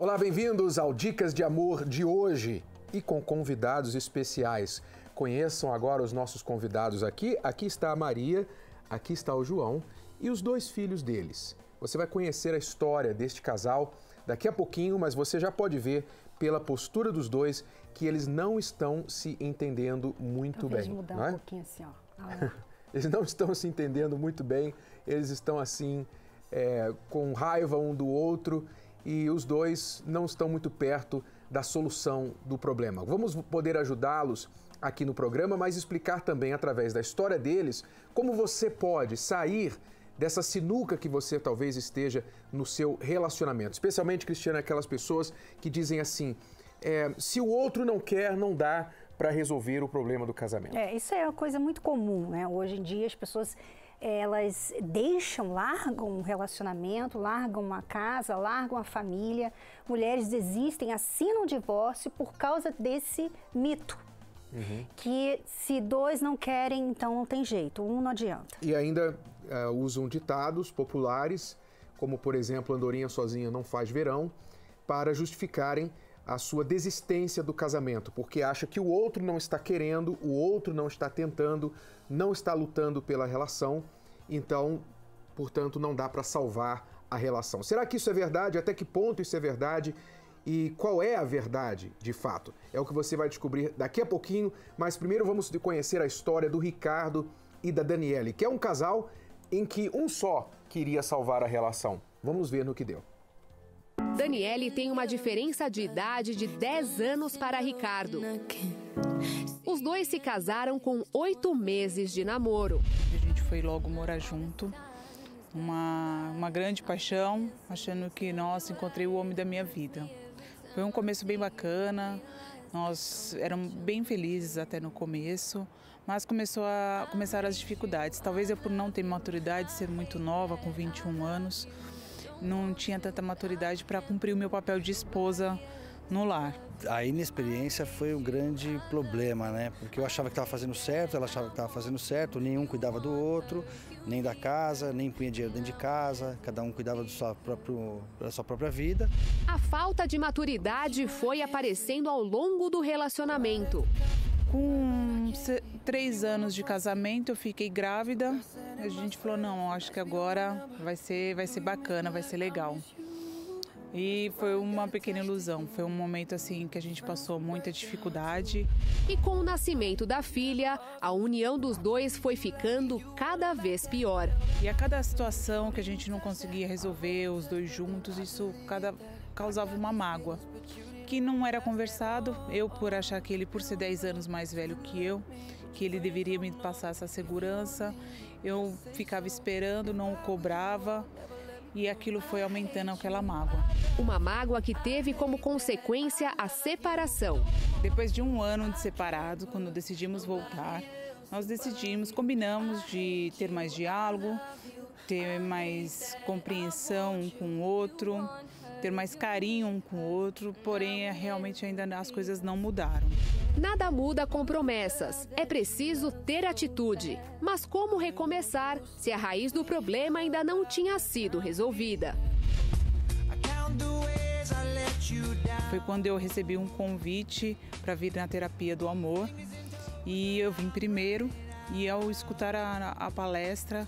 Olá, bem-vindos ao Dicas de Amor de hoje e com convidados especiais. Conheçam agora os nossos convidados aqui. Aqui está a Maria, aqui está o João e os dois filhos deles. Você vai conhecer a história deste casal daqui a pouquinho, mas você já pode ver pela postura dos dois que eles não estão se entendendo muito bem. Mudar não é? Um pouquinho assim, ó. Eles não estão se entendendo muito bem, eles estão assim, com raiva um do outro e os dois não estão muito perto da solução do problema. Vamos poder ajudá-los aqui no programa, mas explicar também através da história deles como você pode sair dessa sinuca que você talvez esteja no seu relacionamento. Especialmente, Cristiana, aquelas pessoas que dizem assim, se o outro não quer, não dá para resolver o problema do casamento. Isso é uma coisa muito comum, né? Hoje em dia as pessoas, elas largam um relacionamento, largam uma casa, largam a família. Mulheres desistem, assinam o divórcio por causa desse mito. Que se dois não querem, então não tem jeito, um não adianta. E ainda usam ditados populares, como por exemplo, andorinha sozinha não faz verão, para justificarem a sua desistência do casamento, porque acha que o outro não está querendo, o outro não está tentando, não está lutando pela relação, então, portanto, não dá para salvar a relação. Será que isso é verdade? Até que ponto isso é verdade? E qual é a verdade, de fato? É o que você vai descobrir daqui a pouquinho, mas primeiro vamos conhecer a história do Ricardo e da Daniele, que é um casal em que um só queria salvar a relação. Vamos ver no que deu. Daniele tem uma diferença de idade de 10 anos para Ricardo. Os dois se casaram com 8 meses de namoro. A gente foi logo morar junto. Uma grande paixão, achando que, nossa, encontrei o homem da minha vida. Foi um começo bem bacana, nós éramos bem felizes até no começo, mas começaram as dificuldades. Talvez eu, por não ter maturidade, ser muito nova, com 21 anos, não tinha tanta maturidade para cumprir o meu papel de esposa no lar. A inexperiência foi um grande problema, né? Porque eu achava que estava fazendo certo, ela achava que estava fazendo certo, nenhum cuidava do outro, nem da casa, nem punha dinheiro dentro de casa, cada um cuidava da sua própria vida. A falta de maturidade foi aparecendo ao longo do relacionamento. Com 3 anos de casamento, eu fiquei grávida. A gente falou, não, acho que agora vai ser bacana, vai ser legal. E foi uma pequena ilusão, foi um momento assim que a gente passou muita dificuldade. E com o nascimento da filha, a união dos dois foi ficando cada vez pior. E a cada situação que a gente não conseguia resolver, os dois juntos, isso causava uma mágoa. Que não era conversado, eu por achar que ele, por ser 10 anos mais velho que eu, que ele deveria me passar essa segurança, eu ficava esperando, não o cobrava. E aquilo foi aumentando aquela mágoa. Uma mágoa que teve como consequência a separação. Depois de 1 ano de separado, quando decidimos voltar, nós combinamos de ter mais diálogo, ter mais compreensão um com o outro, ter mais carinho um com o outro, porém realmente ainda as coisas não mudaram. Nada muda com promessas, é preciso ter atitude. Mas como recomeçar se a raiz do problema ainda não tinha sido resolvida? Foi quando eu recebi um convite para vir na terapia do amor e eu vim primeiro e ao escutar a palestra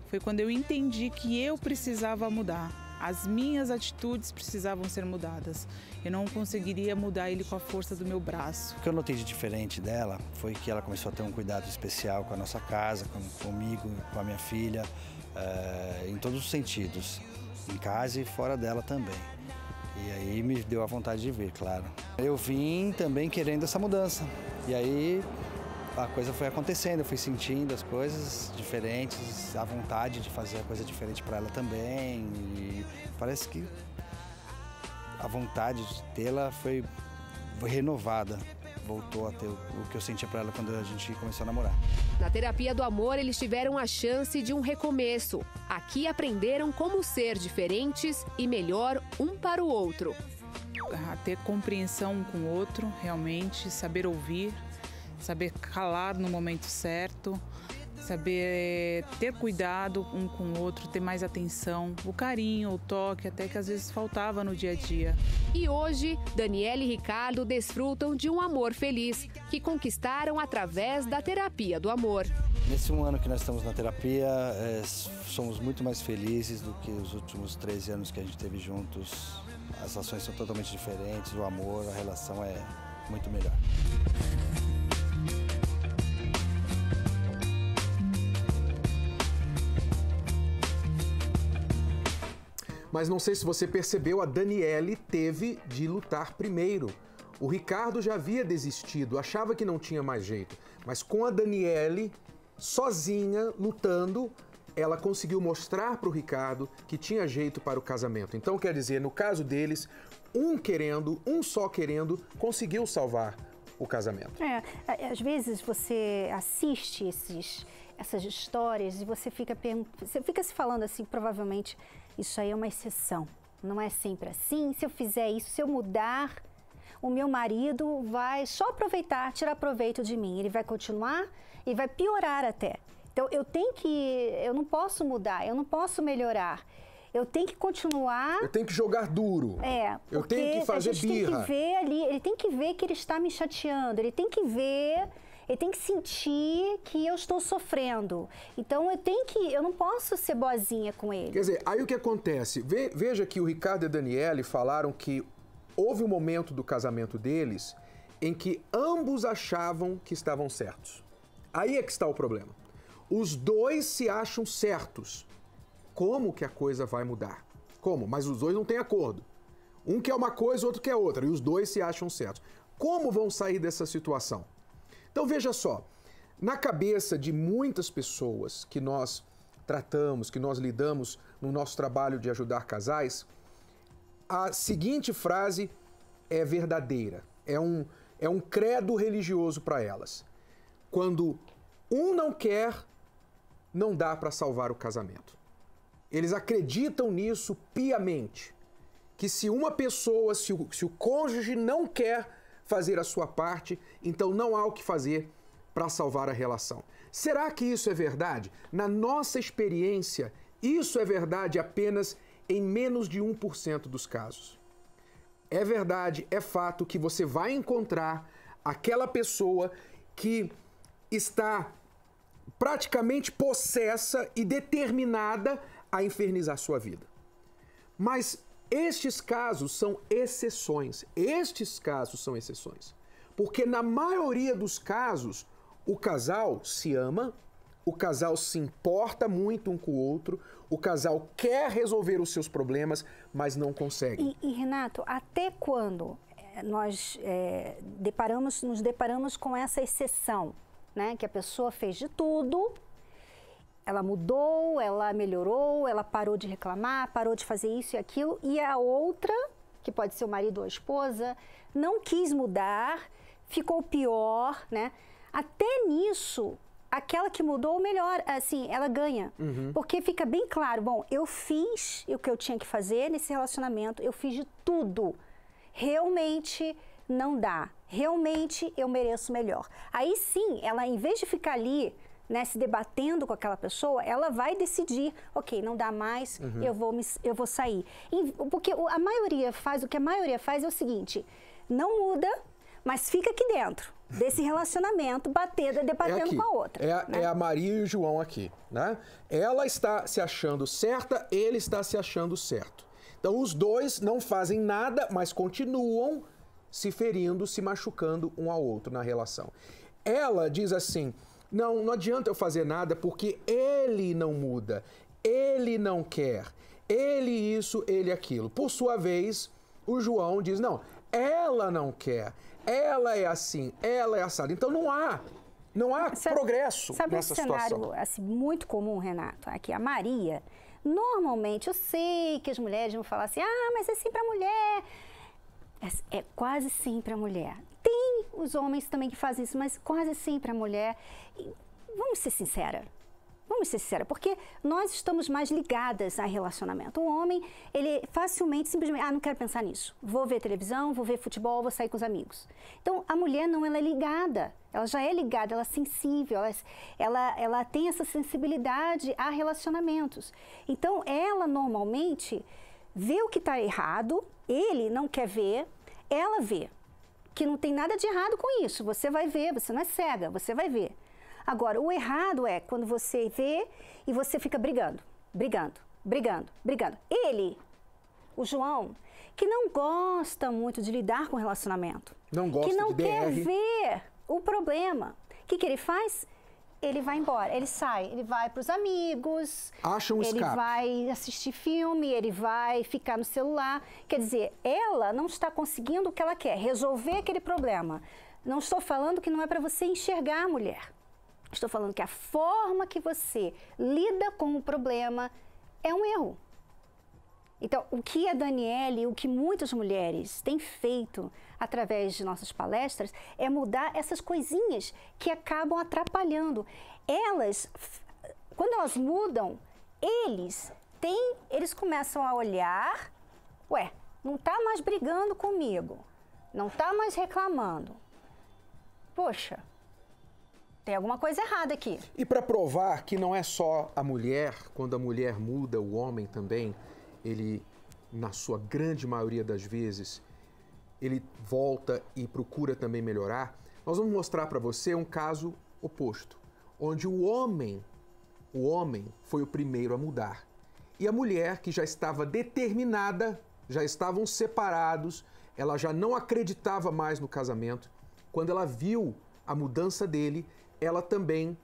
foi quando eu entendi que eu precisava mudar. As minhas atitudes precisavam ser mudadas. Eu não conseguiria mudar ele com a força do meu braço. O que eu notei de diferente dela foi que ela começou a ter um cuidado especial com a nossa casa, comigo, com a minha filha, em todos os sentidos, em casa e fora dela também. E aí me deu a vontade de vir, claro. Eu vim também querendo essa mudança. E aí a coisa foi acontecendo, eu fui sentindo as coisas diferentes, a vontade de fazer a coisa diferente para ela também. E parece que a vontade de tê-la foi renovada. Voltou a ter o que eu sentia para ela quando a gente começou a namorar. Na terapia do amor, eles tiveram a chance de um recomeço. Aqui aprenderam como ser diferentes e melhor um para o outro. A ter compreensão um com o outro, realmente, saber ouvir, saber calar no momento certo, saber ter cuidado um com o outro, ter mais atenção, o carinho, o toque, até que às vezes faltava no dia a dia. E hoje, Daniela e Ricardo desfrutam de um amor feliz, que conquistaram através da terapia do amor. Nesse 1 ano que nós estamos na terapia, somos muito mais felizes do que os últimos 13 anos que a gente teve juntos. As ações são totalmente diferentes, o amor, a relação é muito melhor. Mas não sei se você percebeu, a Daniele teve de lutar primeiro. O Ricardo já havia desistido, achava que não tinha mais jeito. Mas com a Daniele, sozinha, lutando, ela conseguiu mostrar para o Ricardo que tinha jeito para o casamento. Então, quer dizer, no caso deles, um só querendo, conseguiu salvar o casamento. Às vezes você assiste essas histórias e você fica se falando assim, provavelmente isso aí é uma exceção, não é sempre assim. Se eu fizer isso, se eu mudar, o meu marido vai só aproveitar, tirar proveito de mim. Ele vai continuar e vai piorar até. Então eu não posso mudar, eu não posso melhorar. Eu tenho que continuar... Eu tenho que jogar duro. Eu tenho que fazer birra. Tem que ver ali, ele tem que ver que ele está me chateando, ele tem que ver... Ele tem que sentir que eu estou sofrendo. Então, eu não posso ser boazinha com ele. Quer dizer, aí o que acontece? Veja que o Ricardo e a Daniele falaram que houve um momento do casamento deles em que ambos achavam que estavam certos. Aí é que está o problema. Os dois se acham certos. Como que a coisa vai mudar? Como? Mas os dois não têm acordo. Um quer uma coisa, o outro quer outra. E os dois se acham certos. Como vão sair dessa situação? Então veja só, na cabeça de muitas pessoas que nós tratamos, que nós lidamos no nosso trabalho de ajudar casais, a seguinte frase é verdadeira, é um credo religioso para elas. Quando um não quer, não dá para salvar o casamento. Eles acreditam nisso piamente, que se uma pessoa, se o cônjuge não quer fazer a sua parte, então não há o que fazer para salvar a relação. Será que isso é verdade? Na nossa experiência, isso é verdade apenas em menos de 1% dos casos. É verdade, é fato que você vai encontrar aquela pessoa que está praticamente possessa e determinada a infernizar sua vida. Mas estes casos são exceções. Estes casos são exceções. Porque na maioria dos casos, o casal se ama, o casal se importa muito um com o outro, o casal quer resolver os seus problemas, mas não consegue. E Renato, até quando nós nos deparamos com essa exceção, né? Que a pessoa fez de tudo, ela mudou, ela melhorou, ela parou de reclamar, parou de fazer isso e aquilo, e a outra, que pode ser o marido ou a esposa, não quis mudar, ficou pior, né? Até nisso, aquela que mudou, melhor, assim, ela ganha. Porque fica bem claro, bom, eu fiz o que eu tinha que fazer nesse relacionamento, eu fiz de tudo. Realmente não dá, realmente eu mereço melhor. Aí sim, ela, em vez de ficar ali, né, se debatendo com aquela pessoa, ela vai decidir, ok, não dá mais, eu vou sair. Porque o que a maioria faz é o seguinte, não muda, mas fica aqui dentro desse relacionamento, debatendo com a outra. É a Maria e o João aqui, né? Ela está se achando certa, ele está se achando certo. Então os dois não fazem nada, mas continuam se ferindo, se machucando um ao outro na relação. Ela diz assim, não adianta eu fazer nada porque ele não muda, ele não quer, ele isso, ele aquilo. Por sua vez, o João diz, não, ela não quer, ela é assim, ela é assada. Então não há progresso nessa situação. Sabe um cenário assim, muito comum, Renato? Aqui, a Maria, normalmente, eu sei que as mulheres vão falar assim, mas é sempre a mulher. É quase sempre a mulher. Tem os homens também que fazem isso, mas quase sempre a mulher. E vamos ser sinceras. vamos ser sinceros, porque nós estamos mais ligadas a relacionamento. O homem, ele facilmente, simplesmente, não quero pensar nisso. Vou ver televisão, vou ver futebol, vou sair com os amigos. Então, a mulher não, ela é ligada. Ela já é ligada, ela é sensível, ela tem essa sensibilidade a relacionamentos. Então, ela normalmente vê o que está errado, ele não quer ver, ela vê. Que não tem nada de errado com isso. Você vai ver, você não é cega, você vai ver. Agora, o errado é quando você vê e você fica brigando. Ele, o João, que não gosta muito de lidar com relacionamento. Não gosta de DR. Que não quer ver o problema. O que ele faz? Ele vai embora, ele sai, ele vai para os amigos, acha um escape. Ele vai assistir filme, ele vai ficar no celular. Quer dizer, ela não está conseguindo o que ela quer, resolver aquele problema. Não estou falando que não é para você enxergar a mulher. Estou falando que a forma que você lida com o problema é um erro. Então, o que a Daniele, o que muitas mulheres têm feito através de nossas palestras é mudar essas coisinhas que acabam atrapalhando. Elas, quando elas mudam, eles começam a olhar, não está mais brigando comigo, não está mais reclamando. Poxa, tem alguma coisa errada aqui. E para provar que não é só a mulher, quando a mulher muda, o homem também, ele, na sua grande maioria das vezes, ele volta e procura também melhorar. Nós vamos mostrar para você um caso oposto, onde o homem foi o primeiro a mudar. E a mulher, que já estava determinada, já estavam separados, ela já não acreditava mais no casamento. Quando ela viu a mudança dele, ela também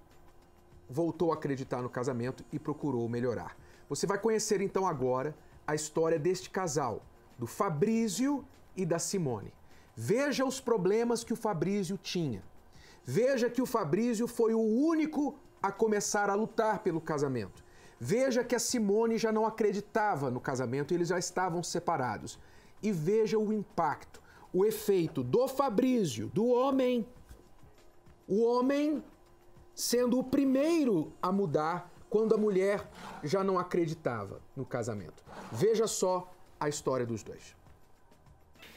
voltou a acreditar no casamento e procurou melhorar. Você vai conhecer então agora a história deste casal, do Fabrício e da Simone. Veja os problemas que o Fabrício tinha. Veja que o Fabrício foi o único a começar a lutar pelo casamento. Veja que a Simone já não acreditava no casamento e eles já estavam separados. E veja o impacto, o efeito do Fabrício, do homem, o homem sendo o primeiro a mudar quando a mulher já não acreditava no casamento. Veja só a história dos dois.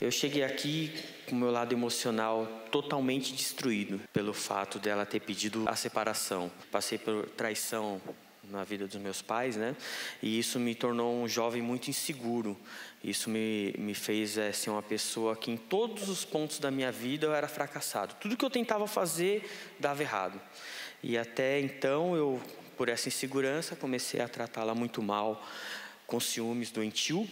Eu cheguei aqui com o meu lado emocional totalmente destruído pelo fato dela ter pedido a separação. Passei por traição na vida dos meus pais, né? E isso me tornou um jovem muito inseguro. Isso me fez ser uma pessoa que em todos os pontos da minha vida eu era fracassado. Tudo que eu tentava fazer dava errado. E até então eu, por essa insegurança, comecei a tratá-la muito mal, com ciúmes doentio.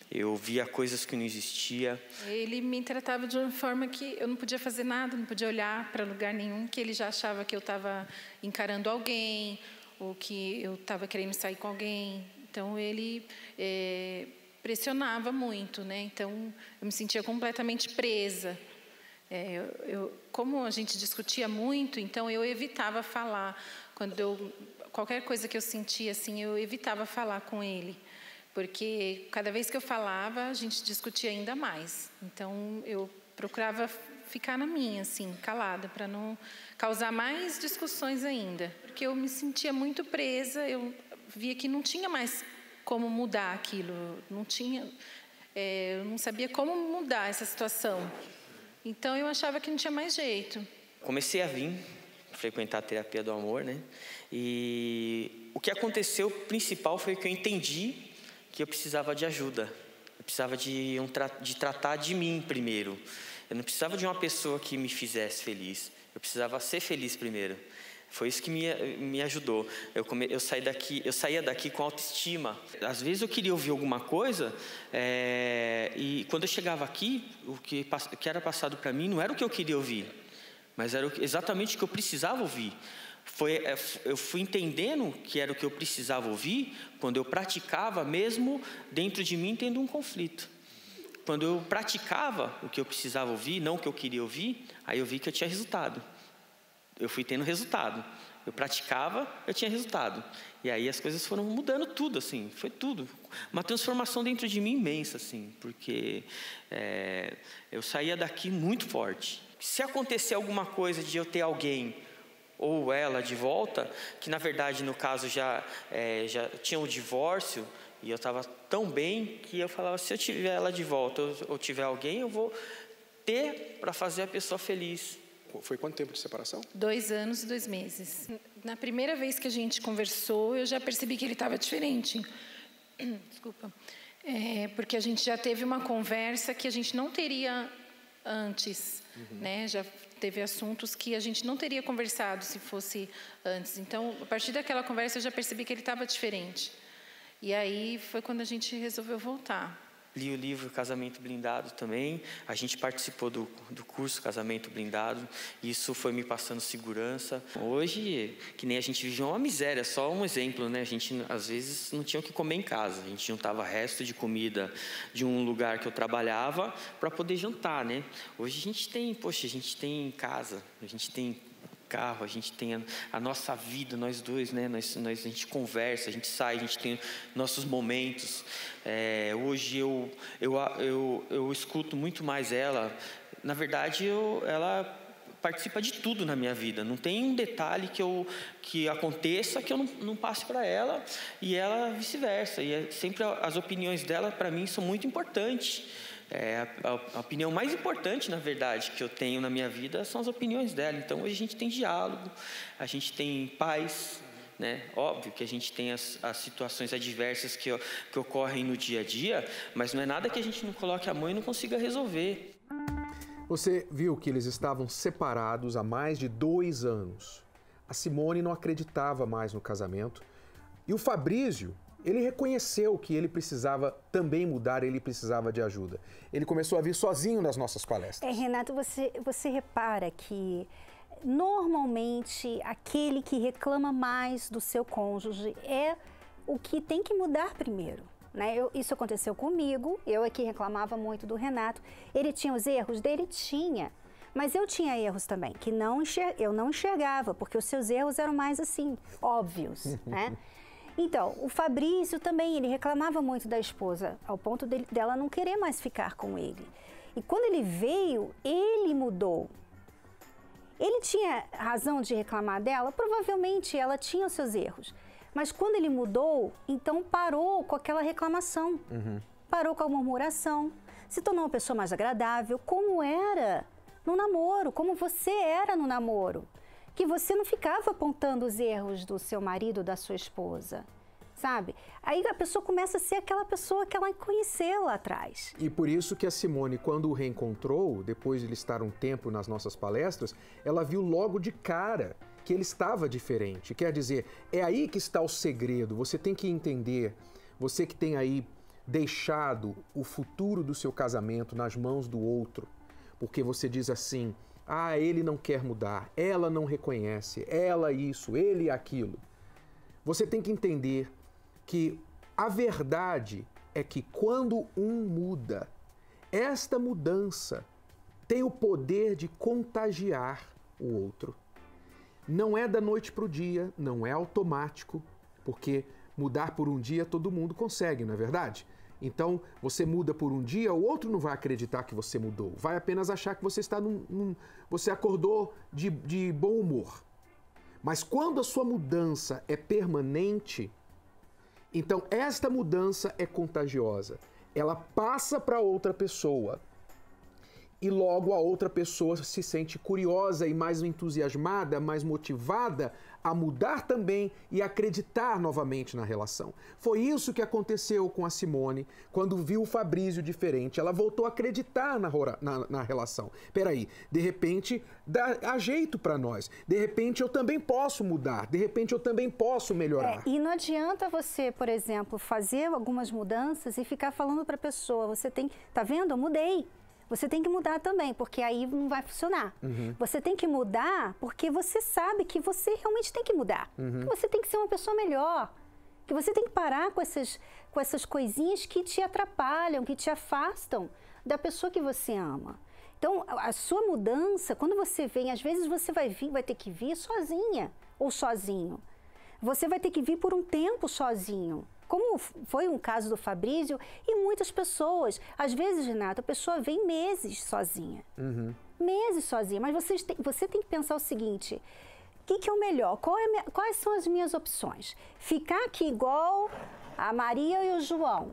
Eu via coisas que não existiam. Ele me tratava de uma forma que eu não podia fazer nada, não podia olhar para lugar nenhum, que ele já achava que eu estava encarando alguém, ou que eu estava querendo sair com alguém. Então, ele pressionava muito, né? Então, eu me sentia completamente presa. Como a gente discutia muito, então eu evitava falar. Qualquer coisa que eu sentia, assim, eu evitava falar com ele. Porque cada vez que eu falava, a gente discutia ainda mais. Então, eu procurava ficar na minha, assim, calada, para não causar mais discussões ainda. Porque eu me sentia muito presa, eu via que não tinha mais como mudar aquilo. Eu não sabia como mudar essa situação. Então, eu achava que não tinha mais jeito. Comecei a frequentar a terapia do amor, né? E o que aconteceu, principal, foi que eu entendi que eu precisava de ajuda. Eu precisava de tratar de mim primeiro. Eu não precisava de uma pessoa que me feliz. Eu precisava ser feliz primeiro. Foi isso que me ajudou. Eu saía daqui com autoestima. Às vezes eu queria ouvir alguma coisa e quando eu chegava aqui, o que era passado para mim não era o que eu queria ouvir, mas era exatamente o que eu precisava ouvir. Eu fui entendendo que era o que eu precisava ouvir quando eu praticava, mesmo dentro de mim tendo um conflito. Quando eu praticava o que eu precisava ouvir, não o que eu queria ouvir, aí eu vi que eu tinha resultado. Eu fui tendo resultado. Eu praticava, eu tinha resultado. E aí as coisas foram mudando tudo, assim, foi tudo. Uma transformação dentro de mim imensa, assim, porque eu saía daqui muito forte. Se acontecer alguma coisa de eu ter alguém ou ela de volta, que na verdade no caso já tinha um divórcio, e eu estava tão bem que eu falava, se eu tiver ela de volta ou tiver alguém, eu vou ter para fazer a pessoa feliz. Foi quanto tempo de separação? 2 anos e 2 meses. Na primeira vez que a gente conversou, eu já percebi que ele estava diferente. Desculpa. Porque a gente já teve uma conversa que a gente não teria antes, né? Já teve assuntos que a gente não teria conversado se fosse antes. Então, a partir daquela conversa, eu já percebi que ele estava diferente. E aí foi quando a gente resolveu voltar. Li o livro Casamento Blindado também. A gente participou do curso Casamento Blindado. Isso foi me passando segurança. Hoje, que nem a gente vive uma miséria, só um exemplo, né? A gente, às vezes, não tinha o que comer em casa. A gente juntava resto de comida de um lugar que eu trabalhava para poder jantar, né? Hoje a gente tem casa, a gente tem carro, a gente tem a nossa vida, nós dois, né? A gente conversa, a gente sai, a gente tem nossos momentos. Hoje eu escuto muito mais ela. Na verdade, ela participa de tudo na minha vida. Não tem um detalhe que aconteça que eu não passe para ela, e ela vice-versa. E sempre as opiniões dela, para mim, são muito importantes. A opinião mais importante, na verdade, que eu tenho na minha vida são as opiniões dela. Então, hoje a gente tem diálogo, a gente tem paz, né? Óbvio que a gente tem as situações adversas que ocorrem no dia a dia, mas não é nada que a gente não coloque a mão e não consiga resolver. Você viu que eles estavam separados há mais de 2 anos. A Simone não acreditava mais no casamento. E o Fabrício, ele reconheceu que ele precisava também mudar, ele precisava de ajuda. Ele começou a vir sozinho nas nossas palestras. Renato, você repara que normalmente aquele que reclama mais do seu cônjuge é o que tem que mudar primeiro. Né? Isso aconteceu comigo, eu aqui reclamava muito do Renato. Ele tinha os erros dele? Tinha. Mas eu tinha erros também, que eu não enxergava, porque os seus erros eram mais assim, óbvios, né? Então, o Fabrício também, ele reclamava muito da esposa, ao ponto dela não querer mais ficar com ele. E quando ele veio, ele mudou. Ele tinha razão de reclamar dela? Provavelmente ela tinha os seus erros. Mas quando ele mudou, então parou com aquela reclamação. Parou com a murmuração, se tornou uma pessoa mais agradável, como era no namoro, como você era no namoro. Que você não ficava apontando os erros do seu marido, da sua esposa, sabe? Aí a pessoa começa a ser aquela pessoa que ela conheceu lá atrás. E por isso que a Simone, quando o reencontrou, depois de ele estar um tempo nas nossas palestras, ela viu logo de cara que ele estava diferente. Quer dizer, é aí que está o segredo. Você tem que entender, você que tem aí deixado o futuro do seu casamento nas mãos do outro, porque você diz assim, ele não quer mudar, ela não reconhece, ela isso, ele aquilo. Você tem que entender que a verdade é que quando um muda, esta mudança tem o poder de contagiar o outro. Não é da noite para o dia, não é automático, porque mudar por um dia todo mundo consegue, não é verdade? Então, você muda por um dia, o outro não vai acreditar que você mudou. Vai apenas achar que você está você acordou de bom humor. Mas quando a sua mudança é permanente, então esta mudança é contagiosa. Ela passa para outra pessoa. E logo a outra pessoa se sente curiosa e mais entusiasmada, mais motivada a mudar também e acreditar novamente na relação. Foi isso que aconteceu com a Simone quando viu o Fabrício diferente. Ela voltou a acreditar na relação. Peraí, de repente dá jeito para nós. De repente eu também posso mudar. De repente eu também posso melhorar. E não adianta você, por exemplo, fazer algumas mudanças e ficar falando para a pessoa, você tem, tá vendo? Eu mudei. Você tem que mudar também, porque aí não vai funcionar. Você tem que mudar porque você sabe que você realmente tem que mudar. Que você tem que ser uma pessoa melhor. Que você tem que parar com essas coisinhas que te atrapalham, que te afastam da pessoa que você ama. Então, a sua mudança, quando você vem, às vezes você vai ter que vir sozinha ou sozinho. Você vai ter que vir por um tempo sozinho. Como foi um caso do Fabrício e muitas pessoas. Às vezes, Renato, a pessoa vem meses sozinha. Meses sozinha. Mas você tem que pensar o seguinte, que é o melhor? Quais são as minhas opções? Ficar aqui igual a Maria e o João,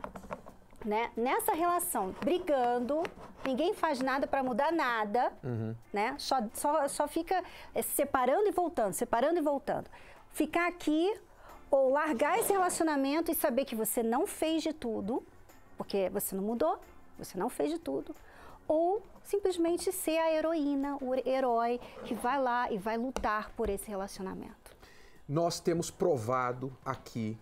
né? Nessa relação, brigando, ninguém faz nada para mudar nada, né? Só fica separando e voltando, separando e voltando. Ficar aqui ou largar esse relacionamento e saber que você não fez de tudo, porque você não mudou, você não fez de tudo, ou simplesmente ser a heroína, o herói que vai lá e vai lutar por esse relacionamento. Nós temos provado aqui,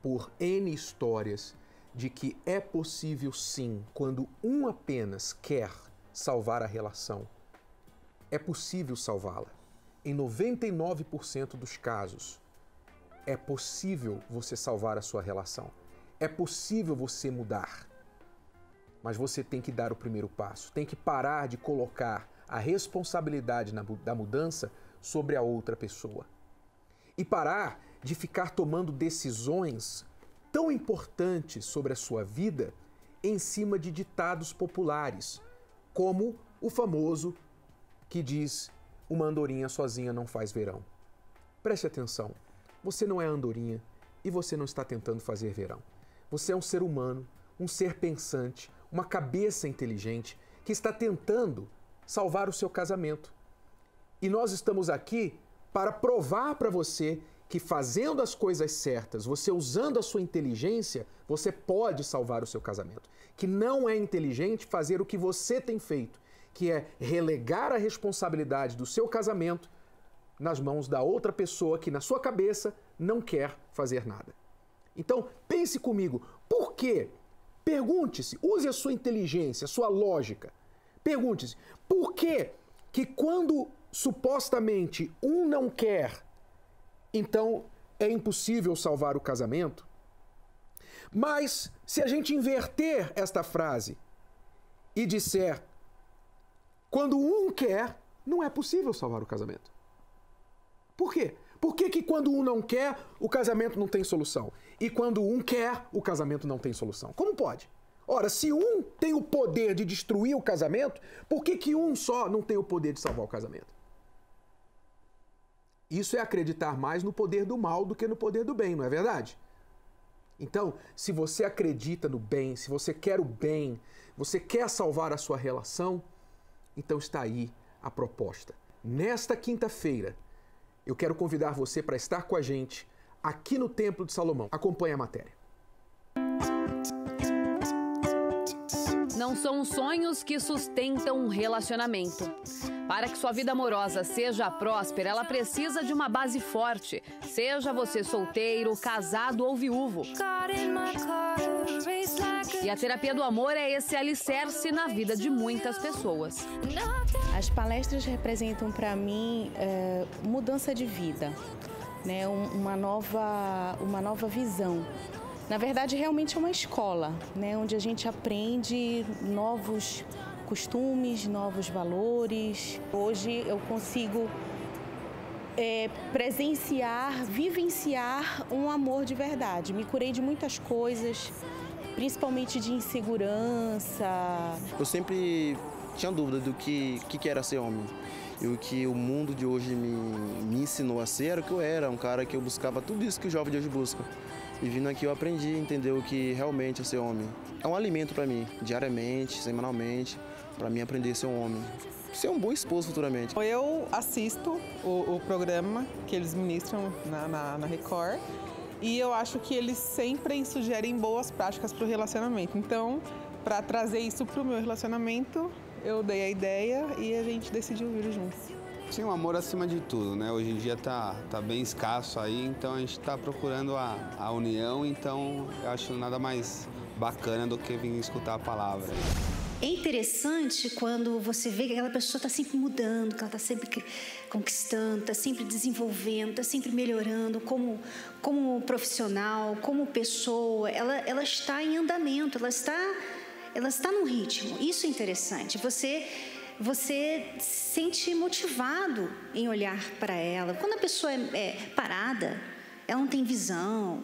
por N histórias, de que é possível sim, quando um apenas quer salvar a relação, é possível salvá-la. Em 99% dos casos, é possível você salvar a sua relação. É possível você mudar. Mas você tem que dar o primeiro passo, tem que parar de colocar a responsabilidade da mudança sobre a outra pessoa. E parar de ficar tomando decisões tão importantes sobre a sua vida em cima de ditados populares, como o famoso que diz: uma andorinha sozinha não faz verão. Preste atenção, você não é andorinha e você não está tentando fazer verão. Você é um ser humano, um ser pensante, uma cabeça inteligente que está tentando salvar o seu casamento. E nós estamos aqui para provar para você que fazendo as coisas certas, você usando a sua inteligência, você pode salvar o seu casamento. Que não é inteligente fazer o que você tem feito, que é relegar a responsabilidade do seu casamento nas mãos da outra pessoa que na sua cabeça não quer fazer nada. Então, pense comigo, por quê? Pergunte-se, use a sua inteligência, a sua lógica. Pergunte-se, por que quando supostamente um não quer, então é impossível salvar o casamento? Mas se a gente inverter esta frase e disser, quando um quer, não é possível salvar o casamento. Por quê? Por que quando um não quer, o casamento não tem solução? E quando um quer, o casamento não tem solução? Como pode? Ora, se um tem o poder de destruir o casamento, por que um só não tem o poder de salvar o casamento? Isso é acreditar mais no poder do mal do que no poder do bem, não é verdade? Então, se você acredita no bem, se você quer o bem, você quer salvar a sua relação, então está aí a proposta. Nesta quinta-feira, eu quero convidar você para estar com a gente aqui no Templo de Salomão. Acompanhe a matéria. Não são os sonhos que sustentam um relacionamento. Para que sua vida amorosa seja próspera, ela precisa de uma base forte. Seja você solteiro, casado ou viúvo. E a terapia do amor é esse alicerce na vida de muitas pessoas. As palestras representam para mim mudança de vida, né? uma nova visão. Na verdade, realmente é uma escola, né? Onde a gente aprende novos costumes, novos valores. Hoje eu consigo presenciar, vivenciar um amor de verdade. Me curei de muitas coisas, principalmente de insegurança. Eu sempre tinha dúvida do que era ser homem. E o que o mundo de hoje me ensinou a ser era o que eu era, um cara que eu buscava tudo isso que o jovem de hoje busca. E vindo aqui eu aprendi a entender o que realmente é ser homem. É um alimento para mim, diariamente, semanalmente, para mim aprender a ser um homem. Ser um bom esposo futuramente. Eu assisto o programa que eles ministram na Record e eu acho que eles sempre sugerem boas práticas para o relacionamento. Então, para trazer isso para o meu relacionamento, eu dei a ideia e a gente decidiu vir juntos. Sim, o amor acima de tudo, né? Hoje em dia tá bem escasso aí, então a gente está procurando a união, então eu acho nada mais bacana do que vir escutar a palavra. É interessante quando você vê que aquela pessoa está sempre mudando, que ela está sempre conquistando, está sempre desenvolvendo, está sempre melhorando como profissional, como pessoa. Ela está em andamento, ela está num ritmo. Isso é interessante. Você se sente motivado em olhar para ela. Quando a pessoa é parada, ela não tem visão,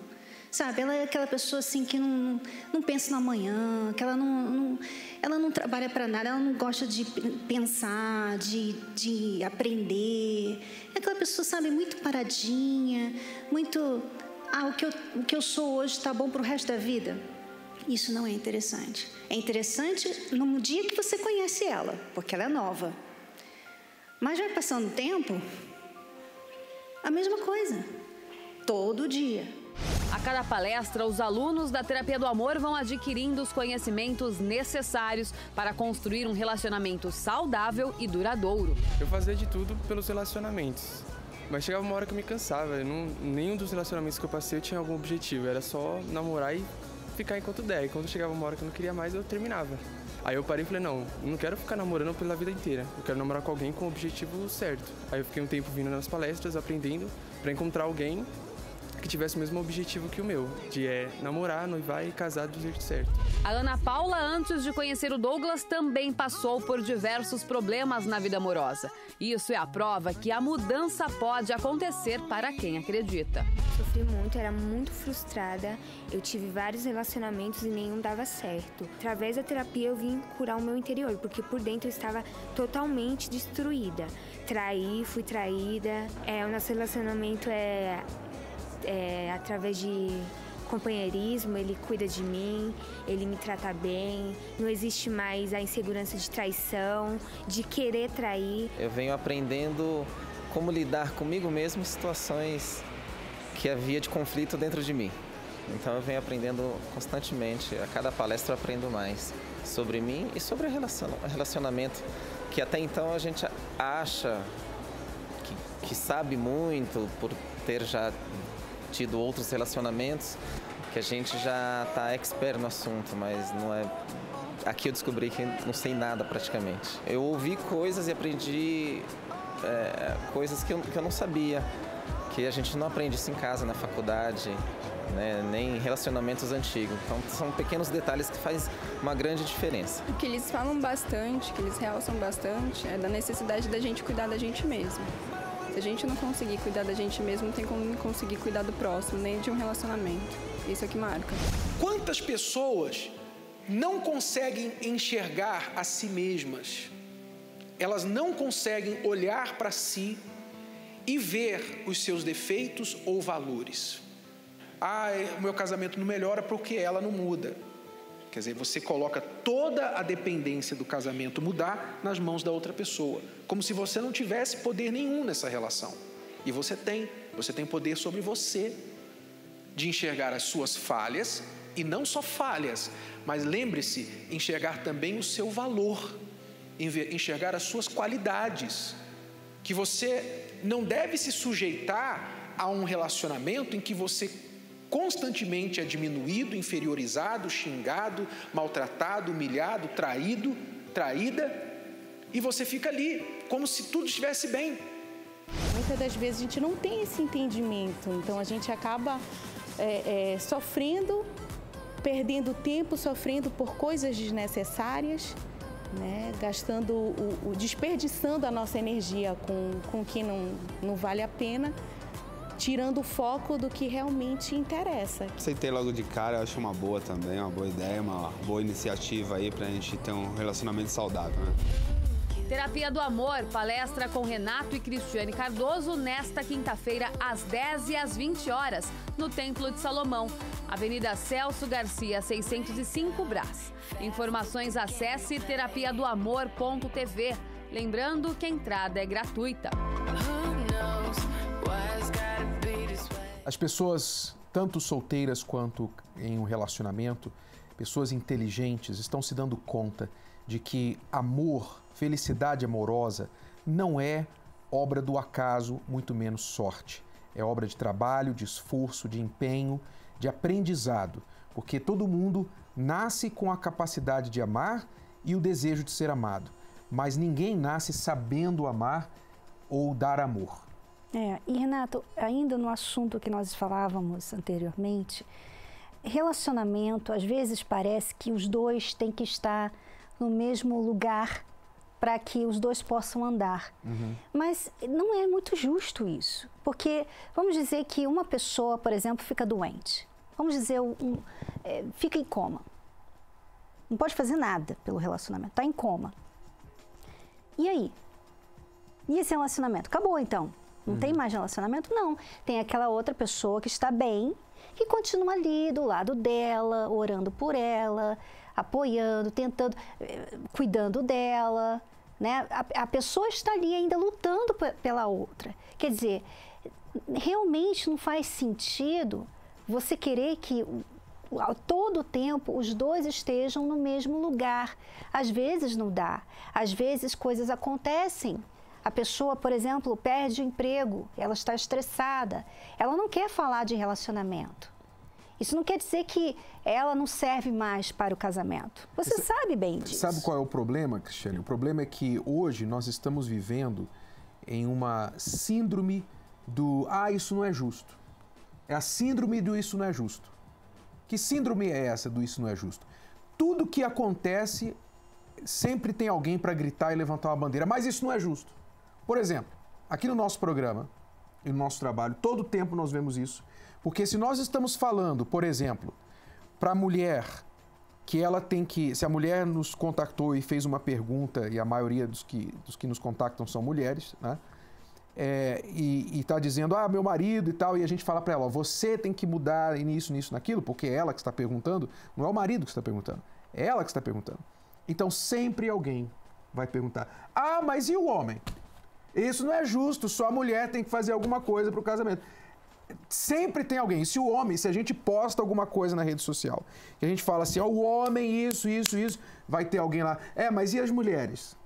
Sabe, ela é aquela pessoa assim que não pensa no amanhã, que ela não trabalha para nada, ela não gosta de pensar, de aprender. É aquela pessoa, sabe, muito paradinha, muito... o que eu sou hoje está bom para o resto da vida. Isso não é interessante. É interessante no dia que você conhece ela, porque ela é nova. Mas vai passando o tempo, a mesma coisa, todo dia. A cada palestra, os alunos da Terapia do Amor vão adquirindo os conhecimentos necessários para construir um relacionamento saudável e duradouro. Eu fazia de tudo pelos relacionamentos, mas chegava uma hora que eu me cansava. Nenhum dos relacionamentos que eu passei eu tinha algum objetivo, era só namorar e ficar enquanto der. E quando chegava uma hora que eu não queria mais, eu terminava. Aí eu parei e falei, não quero ficar namorando pela vida inteira, eu quero namorar com alguém com o objetivo certo. Aí eu fiquei um tempo vindo nas palestras, aprendendo, para encontrar alguém que tivesse o mesmo objetivo que o meu, de namorar, noivar e casar do jeito certo. A Ana Paula, antes de conhecer o Douglas, também passou por diversos problemas na vida amorosa. Isso é a prova que a mudança pode acontecer para quem acredita. Sofri muito, era muito frustrada, eu tive vários relacionamentos e nenhum dava certo. Através da terapia eu vim curar o meu interior, porque por dentro eu estava totalmente destruída. Fui traída, o nosso relacionamento através de companheirismo, ele cuida de mim, ele me trata bem, não existe mais a insegurança de traição, de querer trair. Eu venho aprendendo como lidar comigo mesmo em situações que havia de conflito dentro de mim. Então eu venho aprendendo constantemente, a cada palestra eu aprendo mais sobre mim e sobre o relacionamento, que até então a gente acha que sabe muito por ter já tido outros relacionamentos, que a gente já está expert no assunto, mas não é... Aqui eu descobri que não sei nada praticamente. Eu ouvi coisas e aprendi coisas que eu não sabia, que a gente não aprende isso em casa, na faculdade, né, nem em relacionamentos antigos. Então são pequenos detalhes que fazem uma grande diferença. O que eles falam bastante, que eles realçam bastante, é da necessidade da gente cuidar da gente mesmo. Se a gente não conseguir cuidar da gente mesmo, não tem como conseguir cuidar do próximo, nem de um relacionamento. Isso é o que marca. Quantas pessoas não conseguem enxergar a si mesmas? Elas não conseguem olhar para si e ver os seus defeitos ou valores. O meu casamento não melhora porque ela não muda. Quer dizer, você coloca toda a dependência do casamento mudar nas mãos da outra pessoa, como se você não tivesse poder nenhum nessa relação. E você tem poder sobre você, de enxergar as suas falhas, e não só falhas, mas lembre-se, enxergar também o seu valor, enxergar as suas qualidades, que você não deve se sujeitar a um relacionamento em que você constantemente é diminuído, inferiorizado, xingado, maltratado, humilhado, traída, e você fica ali, como se tudo estivesse bem. Muitas das vezes a gente não tem esse entendimento, então a gente acaba sofrendo, perdendo tempo, sofrendo por coisas desnecessárias, né? Desperdiçando a nossa energia com o que não vale a pena, tirando o foco do que realmente interessa. Aceitei logo de cara, eu acho uma boa também, uma boa ideia, uma boa iniciativa aí pra gente ter um relacionamento saudável, né? Terapia do Amor, palestra com Renato e Cristiane Cardoso nesta quinta-feira, às 10 e às 20 horas, no Templo de Salomão, Avenida Celso Garcia, 605 Brás. Informações, acesse terapiadoamor.tv. Lembrando que a entrada é gratuita. As pessoas, tanto solteiras quanto em um relacionamento, pessoas inteligentes, estão se dando conta de que amor, felicidade amorosa, não é obra do acaso, muito menos sorte. É obra de trabalho, de esforço, de empenho, de aprendizado, porque todo mundo nasce com a capacidade de amar e o desejo de ser amado, mas ninguém nasce sabendo amar ou dar amor. E Renato, ainda no assunto que nós falávamos anteriormente, relacionamento, às vezes parece que os dois têm que estar no mesmo lugar para que os dois possam andar. Mas não é muito justo isso, porque vamos dizer que uma pessoa, por exemplo, fica doente, vamos dizer, fica em coma. Não pode fazer nada pelo relacionamento, está em coma. E aí? E esse relacionamento? Acabou então? Não tem mais relacionamento? Não. Tem aquela outra pessoa que está bem, que continua ali do lado dela, orando por ela, apoiando, tentando, cuidando dela, né? A pessoa está ali ainda lutando pela outra. Quer dizer, realmente não faz sentido você querer que a todo tempo os dois estejam no mesmo lugar. Às vezes não dá. Às vezes coisas acontecem. A pessoa, por exemplo, perde o emprego, ela está estressada, ela não quer falar de relacionamento. Isso não quer dizer que ela não serve mais para o casamento. Você sabe bem disso. Sabe qual é o problema, Cristiane? O problema é que hoje nós estamos vivendo em uma síndrome do isso não é justo. É a síndrome do isso não é justo. Que síndrome é essa do isso não é justo? Tudo que acontece, sempre tem alguém para gritar e levantar uma bandeira, mas isso não é justo. Por exemplo, aqui no nosso programa e no nosso trabalho, todo tempo nós vemos isso, porque se nós estamos falando, por exemplo, para a mulher, que ela tem que... Se a mulher nos contactou e fez uma pergunta, e a maioria dos que nos contactam são mulheres, né? E está dizendo, meu marido e tal, e a gente fala para ela, você tem que mudar nisso, naquilo, porque é ela que está perguntando, não é o marido que está perguntando, é ela que está perguntando. Então sempre alguém vai perguntar, mas e o homem? Isso não é justo, só a mulher tem que fazer alguma coisa para o casamento. Sempre tem alguém. E se o homem, se a gente posta alguma coisa na rede social, que a gente fala assim, o homem, isso, vai ter alguém lá. Mas e as mulheres?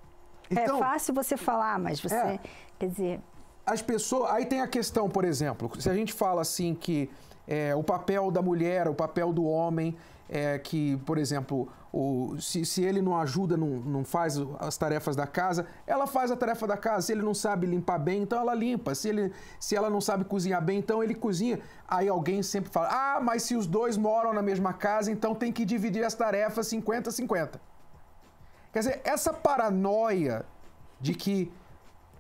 Então, é fácil você falar, mas você, quer dizer... As pessoas... Aí tem a questão, por exemplo, se a gente fala assim que o papel da mulher, o papel do homem, que, por exemplo, se ele não ajuda, não faz as tarefas da casa, ela faz a tarefa da casa. Se ele não sabe limpar bem, então ela limpa. Se ela não sabe cozinhar bem, então ele cozinha. Aí alguém sempre fala, mas se os dois moram na mesma casa, então tem que dividir as tarefas 50-50. Quer dizer, essa paranoia de que,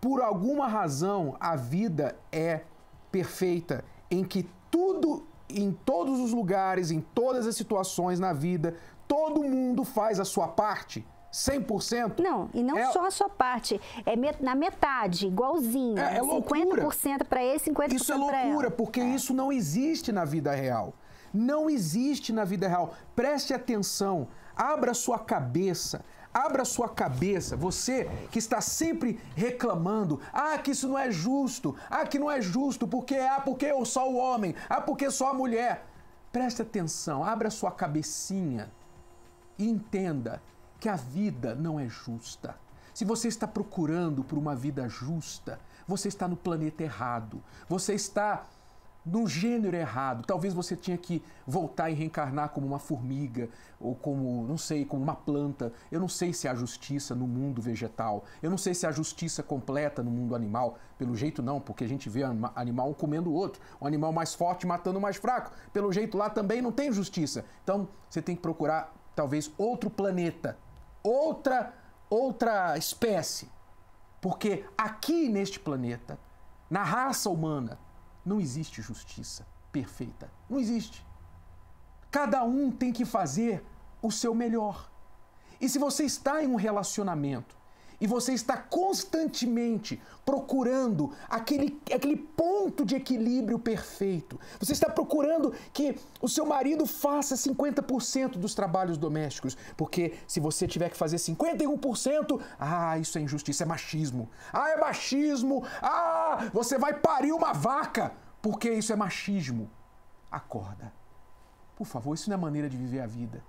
por alguma razão, a vida é perfeita, em que tudo, em todos os lugares, em todas as situações na vida, todo mundo faz a sua parte, 100%. Não, e não só a sua parte, na metade, igualzinho. É loucura. 50% para ele, 50% para ela. Isso é loucura, porque isso não existe na vida real. Não existe na vida real. Preste atenção, abra sua cabeça. Abra sua cabeça, você que está sempre reclamando, que isso não é justo, que não é justo, porque eu só o homem, porque só a mulher. Preste atenção, abra sua cabecinha e entenda que a vida não é justa. Se você está procurando por uma vida justa, você está no planeta errado, você está no gênero errado. Talvez você tinha que voltar e reencarnar como uma formiga, ou como, não sei, como uma planta. Eu não sei se há justiça no mundo vegetal. Eu não sei se há justiça completa no mundo animal. Pelo jeito não, porque a gente vê animal um comendo o outro. Um animal mais forte matando o mais fraco. Pelo jeito lá também não tem justiça. Então você tem que procurar talvez outro planeta, outra espécie. Porque aqui neste planeta, na raça humana, não existe justiça perfeita. Não existe. Cada um tem que fazer o seu melhor. E se você está em um relacionamento e você está constantemente procurando aquele ponto de equilíbrio perfeito, você está procurando que o seu marido faça 50% dos trabalhos domésticos, porque se você tiver que fazer 51%, isso é injustiça, é machismo. É machismo, você vai parir uma vaca, porque isso é machismo. Acorda. Por favor, isso não é maneira de viver a vida.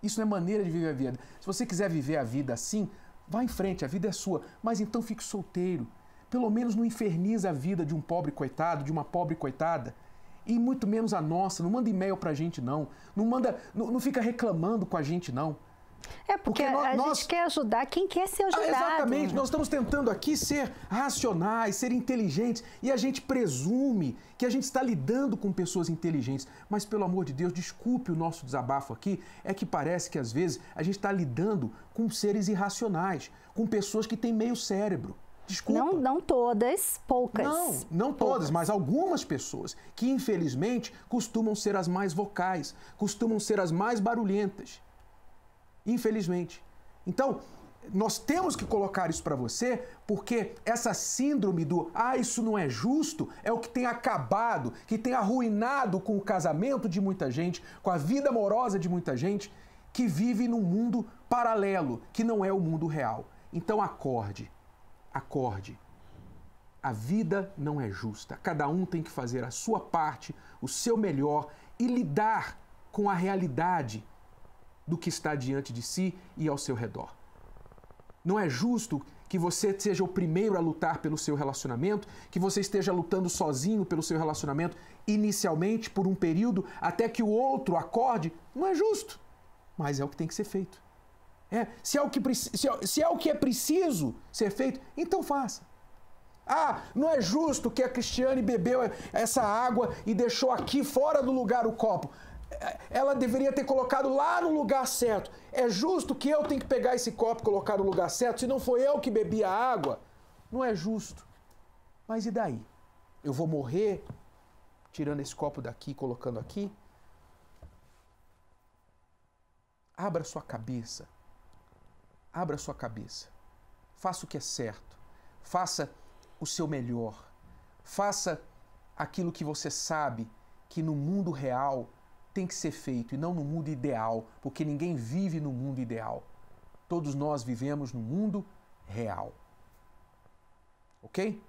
Isso não é maneira de viver a vida. Se você quiser viver a vida assim, vá em frente, a vida é sua, mas então fique solteiro. Pelo menos não inferniza a vida de um pobre coitado, de uma pobre coitada. E muito menos a nossa. Não manda e-mail pra gente, não. Não fica reclamando com a gente, não. Porque a gente quer ajudar quem quer ser ajudado. Exatamente. Nós estamos tentando aqui ser racionais, ser inteligentes, e a gente presume que a gente está lidando com pessoas inteligentes. Mas, pelo amor de Deus, desculpe o nosso desabafo aqui, é que parece que, às vezes, a gente está lidando com seres irracionais, com pessoas que têm meio cérebro. Desculpa. Não todas, poucas. Não todas, mas algumas pessoas que, infelizmente, costumam ser as mais vocais, costumam ser as mais barulhentas. Infelizmente. Então, nós temos que colocar isso para você, porque essa síndrome do isso não é justo, é o que tem acabado, que tem arruinado com o casamento de muita gente, com a vida amorosa de muita gente, que vive num mundo paralelo, que não é o mundo real. Então acorde. A vida não é justa. Cada um tem que fazer a sua parte, o seu melhor e lidar com a realidade do que está diante de si e ao seu redor. Não é justo que você seja o primeiro a lutar pelo seu relacionamento, que você esteja lutando sozinho pelo seu relacionamento inicialmente por um período até que o outro acorde. Não é justo, mas é o que tem que ser feito. Se é o que é preciso ser feito, então faça. Não é justo que a Cristiane bebeu essa água e deixou aqui fora do lugar o copo. Ela deveria ter colocado lá no lugar certo. É justo que eu tenha que pegar esse copo e colocar no lugar certo, se não foi eu que bebi a água? Não é justo. Mas e daí? Eu vou morrer tirando esse copo daqui e colocando aqui? Abra sua cabeça. Abra sua cabeça. Faça o que é certo. Faça o seu melhor. Faça aquilo que você sabe que no mundo real tem que ser feito e não no mundo ideal, porque ninguém vive no mundo ideal. Todos nós vivemos no mundo real. Ok?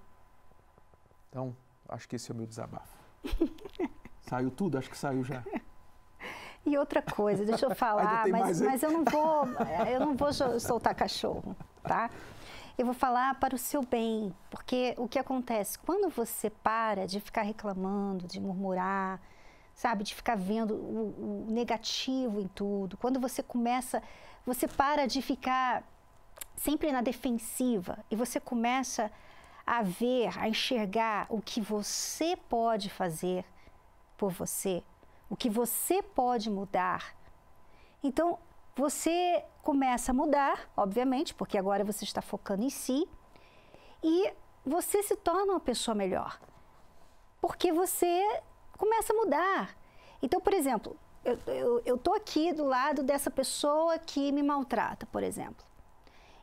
Então, acho que esse é o meu desabafo. Saiu tudo? Acho que saiu já. E outra coisa, deixa eu falar, mas eu não vou soltar cachorro, tá? Eu vou falar para o seu bem, porque o que acontece? Quando você para de ficar reclamando, de murmurar, sabe, de ficar vendo o negativo em tudo, quando você para de ficar sempre na defensiva e você começa a ver, a enxergar o que você pode fazer por você, o que você pode mudar. Então, você começa a mudar, obviamente, porque agora você está focando em si, e você se torna uma pessoa melhor, porque você começa a mudar. Então, por exemplo, eu estou aqui do lado dessa pessoa que me maltrata, por exemplo.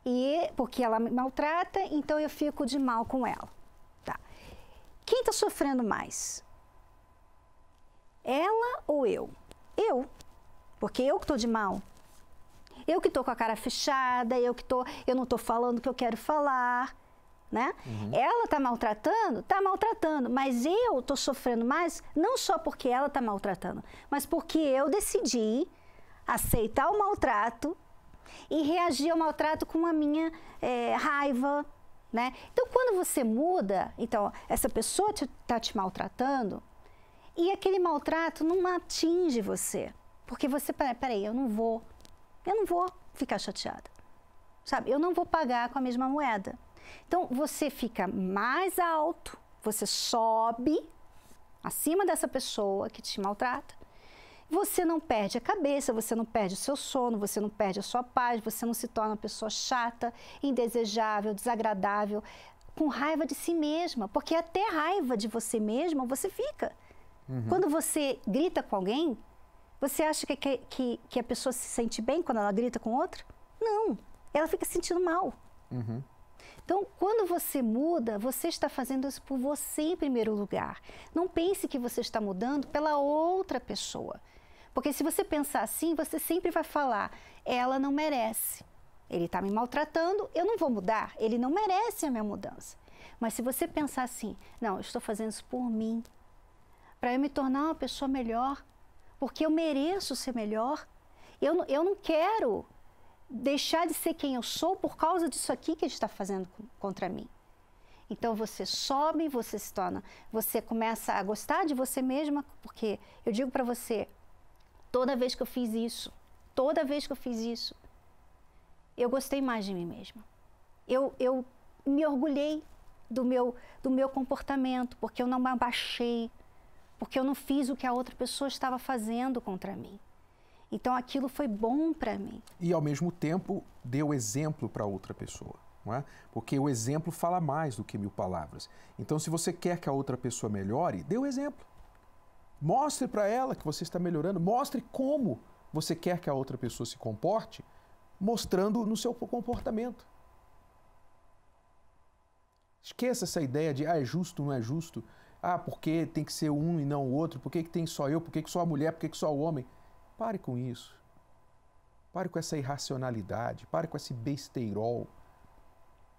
E porque ela me maltrata, então eu fico de mal com ela. Tá. Quem está sofrendo mais? Ela ou eu? Eu. Porque eu que estou de mal. Eu que estou com a cara fechada, eu não estou falando o que eu quero falar, né? Ela está maltratando, mas eu estou sofrendo mais, não só porque ela está maltratando, mas porque eu decidi aceitar o maltrato e reagir ao maltrato com a minha raiva, né? Então, quando você muda, então, essa pessoa está te maltratando e aquele maltrato não atinge você, porque você, peraí, eu não vou ficar chateada, sabe? Eu não vou pagar com a mesma moeda. Então, você fica mais alto, você sobe acima dessa pessoa que te maltrata. Você não perde a cabeça, você não perde o seu sono, você não perde a sua paz, você não se torna uma pessoa chata, indesejável, desagradável, com raiva de si mesma, porque até raiva de você mesma você fica. Quando você grita com alguém, você acha que a pessoa se sente bem quando ela grita com outra? Não, ela fica se sentindo mal. Então, quando você muda, você está fazendo isso por você em primeiro lugar. Não pense que você está mudando pela outra pessoa. Porque se você pensar assim, você sempre vai falar, ela não merece. Ele está me maltratando, eu não vou mudar, ele não merece a minha mudança. Mas se você pensar assim, não, eu estou fazendo isso por mim, para eu me tornar uma pessoa melhor, porque eu mereço ser melhor, eu não quero deixar de ser quem eu sou por causa disso aqui que ele está fazendo contra mim. Então você sobe, você começa a gostar de você mesma, porque eu digo para você, toda vez que eu fiz isso, eu gostei mais de mim mesma. Eu me orgulhei do meu comportamento, porque eu não me abaixei, porque eu não fiz o que a outra pessoa estava fazendo contra mim. Então aquilo foi bom para mim. E ao mesmo tempo deu exemplo para outra pessoa. não é? Porque o exemplo fala mais do que 1000 palavras. Então, se você quer que a outra pessoa melhore, dê o exemplo. Mostre para ela que você está melhorando, mostre como você quer que a outra pessoa se comporte, mostrando no seu comportamento. Esqueça essa ideia de, é justo, não é justo, porque tem que ser um e não o outro, por que tem só eu, por que só a mulher, por que só o homem. Pare com isso. Pare com essa irracionalidade, pare com esse besteirol.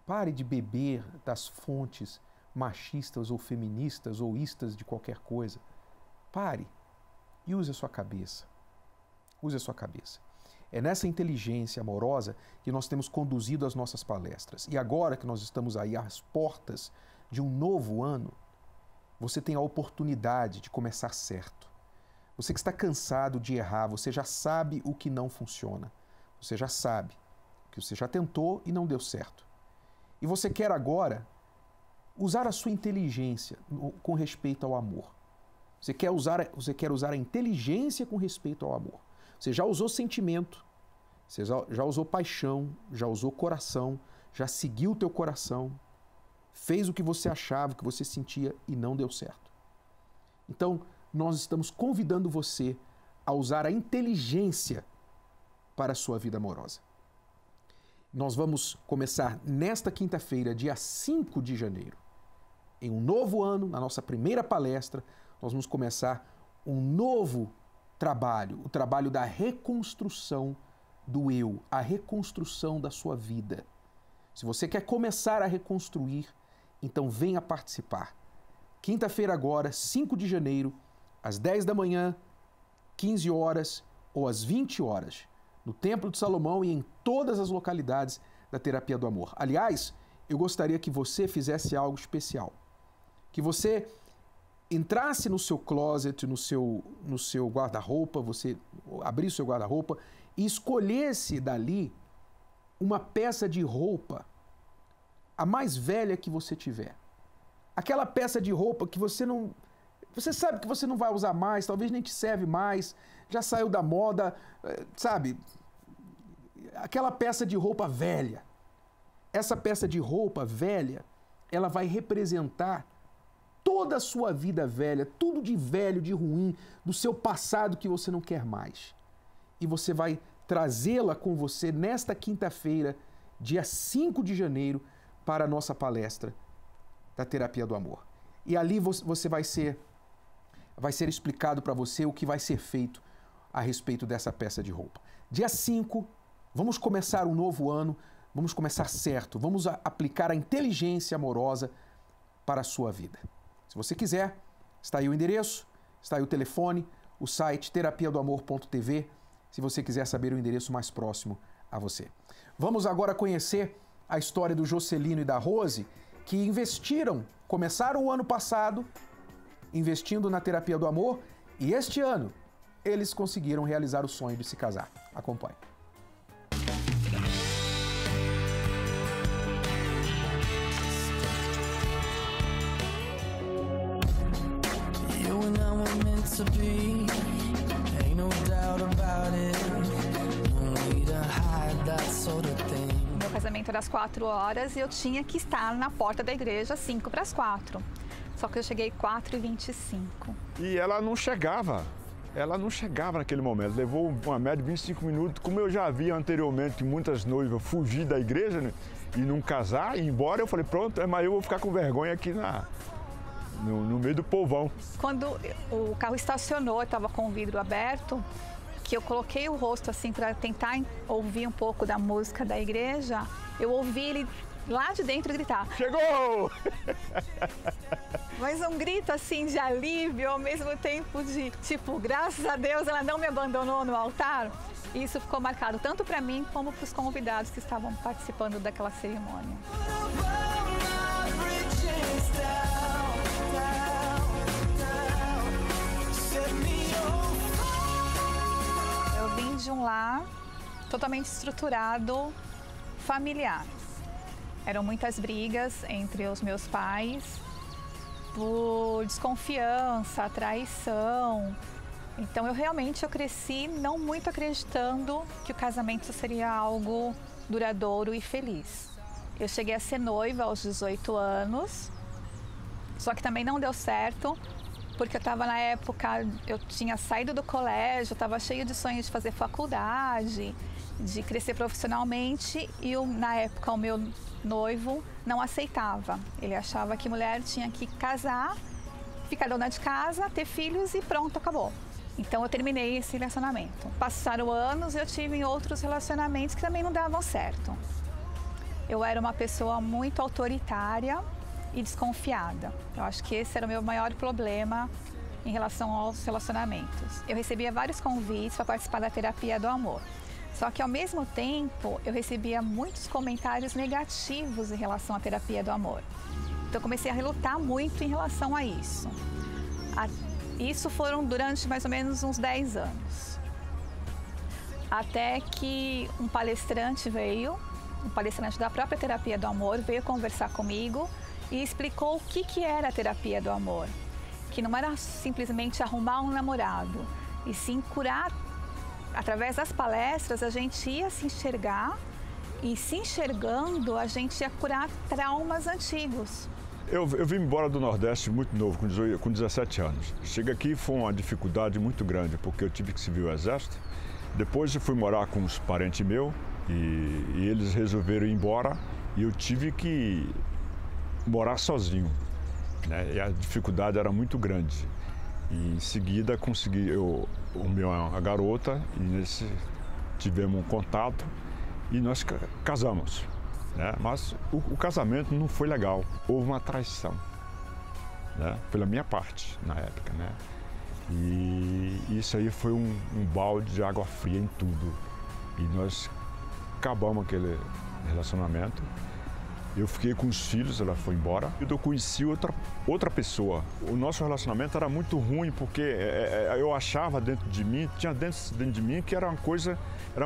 Pare de beber das fontes machistas ou feministas ou istas de qualquer coisa. Pare e use a sua cabeça. Use a sua cabeça. É nessa inteligência amorosa que nós temos conduzido as nossas palestras. E agora que nós estamos aí às portas de um novo ano, você tem a oportunidade de começar certo. Você que está cansado de errar, você já sabe o que não funciona. Você já sabe que você já tentou e não deu certo. E você quer agora usar a sua inteligência com respeito ao amor. Você quer usar a inteligência com respeito ao amor. Você já usou sentimento, você já usou paixão, já usou coração, já seguiu o teu coração, fez o que você achava, o que você sentia e não deu certo. Então, nós estamos convidando você a usar a inteligência para a sua vida amorosa. Nós vamos começar nesta quinta-feira, dia 5 de janeiro. Em um novo ano, na nossa primeira palestra, nós vamos começar um novo trabalho, o trabalho da reconstrução do eu, a reconstrução da sua vida. Se você quer começar a reconstruir, então venha participar. Quinta-feira agora, 5 de janeiro, às 10 da manhã, 15 horas ou às 20 horas, no Templo de Salomão e em todas as localidades da Terapia do Amor. Aliás, eu gostaria que você fizesse algo especial. Que você entrasse no seu closet, no seu guarda-roupa, você abrisse o seu guarda-roupa e escolhesse dali uma peça de roupa, a mais velha que você tiver. Aquela peça de roupa que você sabe que você não vai usar mais, talvez nem te serve mais, já saiu da moda, sabe? Aquela peça de roupa velha. Essa peça de roupa velha, ela vai representar toda a sua vida velha, tudo de velho, de ruim, do seu passado que você não quer mais. E você vai trazê-la com você nesta quinta-feira, dia 5 de janeiro, para a nossa palestra da Terapia do Amor. E ali você vai ser explicado para você o que vai ser feito a respeito dessa peça de roupa. Dia 5, vamos começar um novo ano, vamos começar certo, vamos aplicar a inteligência amorosa para a sua vida. Se você quiser, está aí o endereço, está aí o telefone, o site terapiadoamor.tv, se você quiser saber o endereço mais próximo a você. Vamos agora conhecer a história do Jocelino e da Rose, que começaram o ano passado investindo na Terapia do Amor e este ano eles conseguiram realizar o sonho de se casar. Acompanhe. Meu casamento era às 4 horas e eu tinha que estar na porta da igreja às 5 para as 4. Só que eu cheguei 4h25. E ela não chegava naquele momento. Levou uma média de 25 minutos. Como eu já havia anteriormente muitas noivas fugir da igreja, né, e não casar, ir embora, eu falei, pronto, mas eu vou ficar com vergonha aqui no meio do povão. Quando o carro estacionou, eu estava com o vidro aberto, que eu coloquei o rosto assim para tentar ouvir um pouco da música da igreja, eu ouvi ele lá de dentro gritar: chegou! Mas um grito assim de alívio, ao mesmo tempo de tipo, graças a Deus ela não me abandonou no altar. E isso ficou marcado tanto para mim como para os convidados que estavam participando daquela cerimônia. Eu vim de um lar totalmente estruturado, familiar. Eram muitas brigas entre os meus pais por desconfiança, traição. Então eu cresci não muito acreditando que o casamento seria algo duradouro e feliz. Eu cheguei a ser noiva aos 18 anos, só que também não deu certo, porque eu estava na época, eu tinha saído do colégio, estava cheio de sonhos de fazer faculdade, de crescer profissionalmente, e na época o meu noivo não aceitava. Ele achava que mulher tinha que casar, ficar dona de casa, ter filhos e pronto, acabou. Então eu terminei esse relacionamento. Passaram anos e eu tive outros relacionamentos que também não davam certo. Eu era uma pessoa muito autoritária e desconfiada. Eu acho que esse era o meu maior problema em relação aos relacionamentos. Eu recebia vários convites para participar da terapia do amor. Só que ao mesmo tempo eu recebia muitos comentários negativos em relação à terapia do amor. Então eu comecei a relutar muito em relação a isso. Isso foram durante mais ou menos uns 10 anos. Até que um palestrante da própria terapia do amor, veio conversar comigo e explicou o que era a terapia do amor. Que não era simplesmente arrumar um namorado, e sim curar. Através das palestras a gente ia se enxergar e, se enxergando, a gente ia curar traumas antigos. Eu vim embora do Nordeste muito novo, com 17 anos. Cheguei aqui, foi uma dificuldade muito grande, porque eu tive que servir o Exército. Depois eu fui morar com uns parentes meus e eles resolveram ir embora e eu tive que morar sozinho, né? E a dificuldade era muito grande. E em seguida consegui a garota e tivemos um contato e nós casamos. Né? Mas o casamento não foi legal, houve uma traição, né? Pela minha parte na época, né? E isso aí foi um balde de água fria em tudo. E nós acabamos aquele relacionamento. Eu fiquei com os filhos, ela foi embora. Eu conheci outra pessoa. O nosso relacionamento era muito ruim porque eu achava tinha dentro de mim que era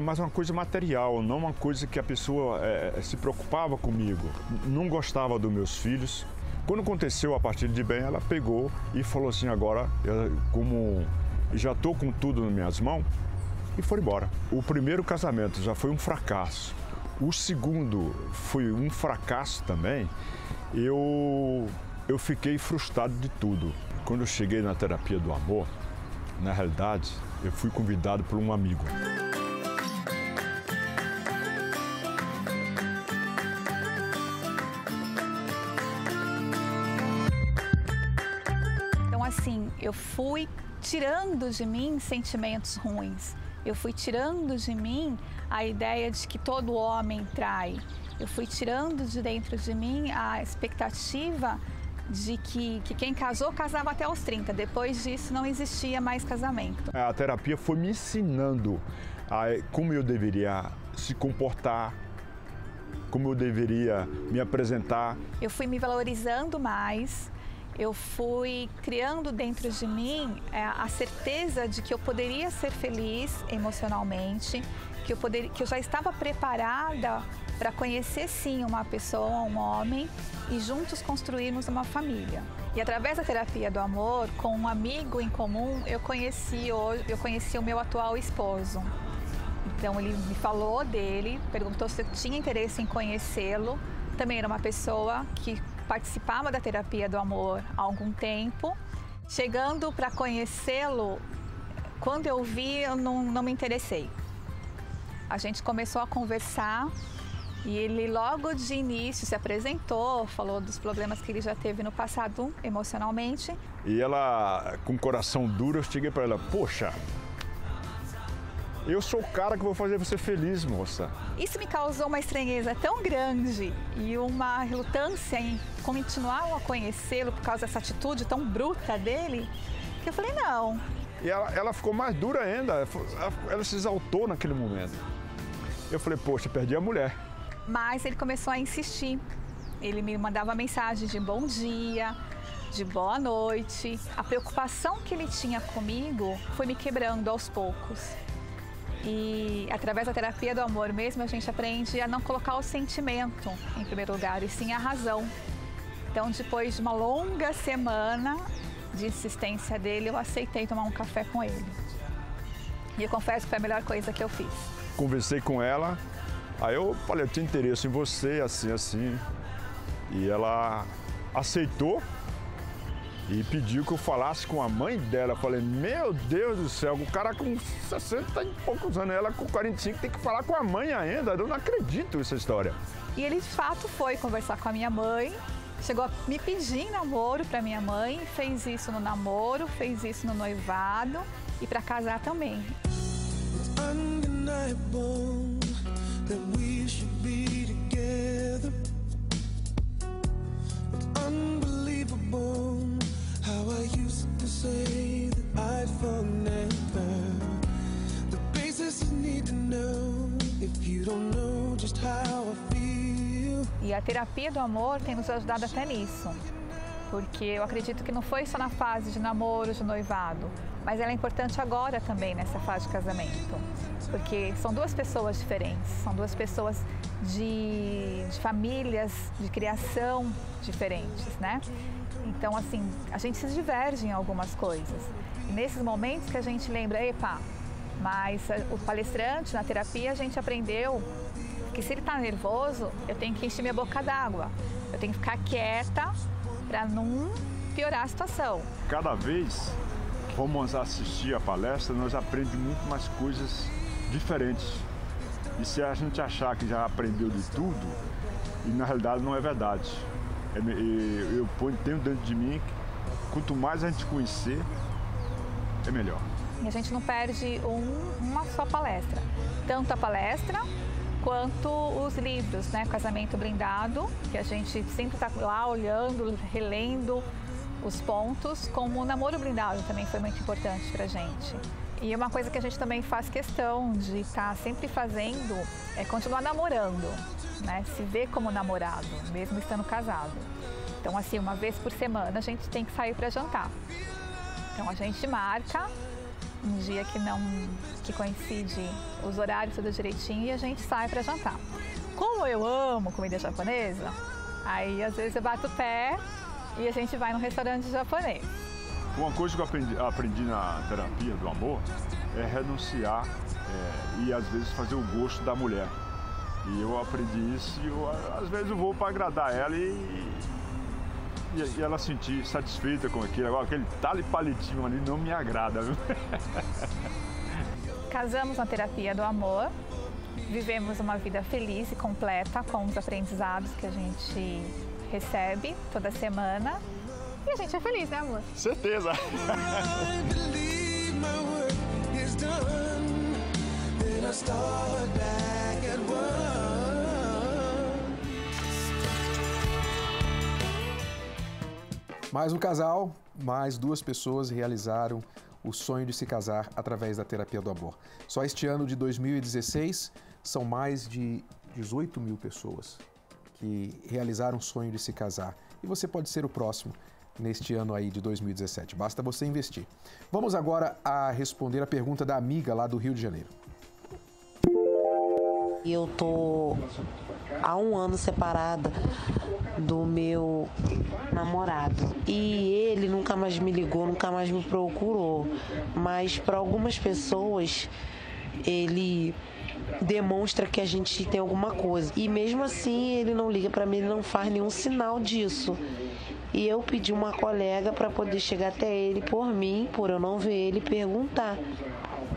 mais uma coisa material, não uma coisa que a pessoa se preocupava comigo. Não gostava dos meus filhos. Quando aconteceu a partilha de bem, ela pegou e falou assim, agora, como já estou com tudo nas minhas mãos, e foi embora. O primeiro casamento já foi um fracasso. O segundo foi um fracasso também. Eu fiquei frustrado de tudo. Quando eu cheguei na terapia do amor, na realidade, eu fui convidado por um amigo. Então, assim, eu fui tirando de mim sentimentos ruins. Eu fui tirando de mim a ideia de que todo homem trai. Eu fui tirando de dentro de mim a expectativa de que quem casou, casava até os 30. Depois disso, não existia mais casamento. A terapia foi me ensinando como eu deveria se comportar, como eu deveria me apresentar. Eu fui me valorizando mais. Eu fui criando dentro de mim a certeza de que eu poderia ser feliz emocionalmente, que eu já estava preparada para conhecer sim uma pessoa, um homem, e juntos construirmos uma família. E através da terapia do amor, com um amigo em comum, eu conheci o meu atual esposo. Então ele me falou dele, perguntou se eu tinha interesse em conhecê-lo. Também era uma pessoa que participava da terapia do amor há algum tempo. Chegando para conhecê-lo, quando eu vi, eu não me interessei. A gente começou a conversar e ele logo de início se apresentou, falou dos problemas que ele já teve no passado emocionalmente. E ela, com o coração duro, eu cheguei para ela, poxa, eu sou o cara que vou fazer você feliz, moça. Isso me causou uma estranheza tão grande e uma relutância em continuar a conhecê-lo por causa dessa atitude tão bruta dele, que eu falei, não. E ela ficou mais dura ainda, ela se exaltou naquele momento. Eu falei, poxa, perdi a mulher. Mas ele começou a insistir. Ele me mandava mensagens de bom dia, de boa noite. A preocupação que ele tinha comigo foi me quebrando aos poucos. E através da terapia do amor mesmo, a gente aprende a não colocar o sentimento em primeiro lugar, e sim a razão. Então, depois de uma longa semana de insistência dele, eu aceitei tomar um café com ele. E eu confesso que foi a melhor coisa que eu fiz. Conversei com ela, Aí eu falei, eu tinha interesse em você, assim, assim. E ela aceitou e pediu que eu falasse com a mãe dela. Eu falei, meu Deus do céu, o cara com 60 e poucos anos, ela com 45 tem que falar com a mãe ainda. Eu não acredito nessa história. E ele de fato foi conversar com a minha mãe, chegou a me pedir em namoro para minha mãe, fez isso no namoro, fez isso no noivado e para casar também. E a terapia do amor tem nos ajudado até nisso, porque eu acredito que não foi só na fase de namoro, de noivado, mas ela é importante agora também nessa fase de casamento, porque são duas pessoas diferentes, são duas pessoas de famílias, de criação diferentes, né? Então, assim, a gente se diverge em algumas coisas. E nesses momentos que a gente lembra, epa, mas o palestrante, na terapia, a gente aprendeu que se ele está nervoso, eu tenho que encher minha boca d'água. Eu tenho que ficar quieta para não piorar a situação. Cada vez que vamos assistir a palestra, nós aprendemos muito mais coisas diferentes. E se a gente achar que já aprendeu de tudo, e na realidade não é verdade. Eu tenho dentro de mim que quanto mais a gente conhecer, é melhor. E a gente não perde uma só palestra. Tanto a palestra quanto os livros, né? Casamento Blindado, que a gente sempre está lá olhando, relendo os pontos, como o Namoro Blindado também foi muito importante para a gente. E uma coisa que a gente também faz questão de estar sempre fazendo é continuar namorando, né? Se ver como namorado, mesmo estando casado. Então, assim, uma vez por semana a gente tem que sair para jantar. Então, a gente marca um dia que coincide os horários tudo direitinho e a gente sai para jantar. Como eu amo comida japonesa, aí às vezes eu bato o pé e a gente vai num restaurante japonês. Uma coisa que eu aprendi na terapia do amor é renunciar e às vezes fazer o gosto da mulher. E eu aprendi isso e às vezes eu vou para agradar ela e ela sentir satisfeita com aquilo. Agora aquele talo e palitinho ali não me agrada, viu? Casamos na terapia do amor, vivemos uma vida feliz e completa com os aprendizados que a gente recebe toda semana. E a gente é feliz, né, amor? Certeza! Mais um casal, mais duas pessoas realizaram o sonho de se casar através da terapia do amor. Só este ano de 2016, são mais de 18 mil pessoas que realizaram o sonho de se casar. E você pode ser o próximo neste ano aí de 2017. Basta você investir. Vamos agora a responder a pergunta da amiga lá do Rio de Janeiro. Eu tô há 1 ano separada do meu namorado e ele nunca mais me ligou, nunca mais me procurou, mas para algumas pessoas ele demonstra que a gente tem alguma coisa e mesmo assim ele não liga para mim, ele não faz nenhum sinal disso. E eu pedi uma colega para poder chegar até ele por mim, por eu não ver ele, perguntar.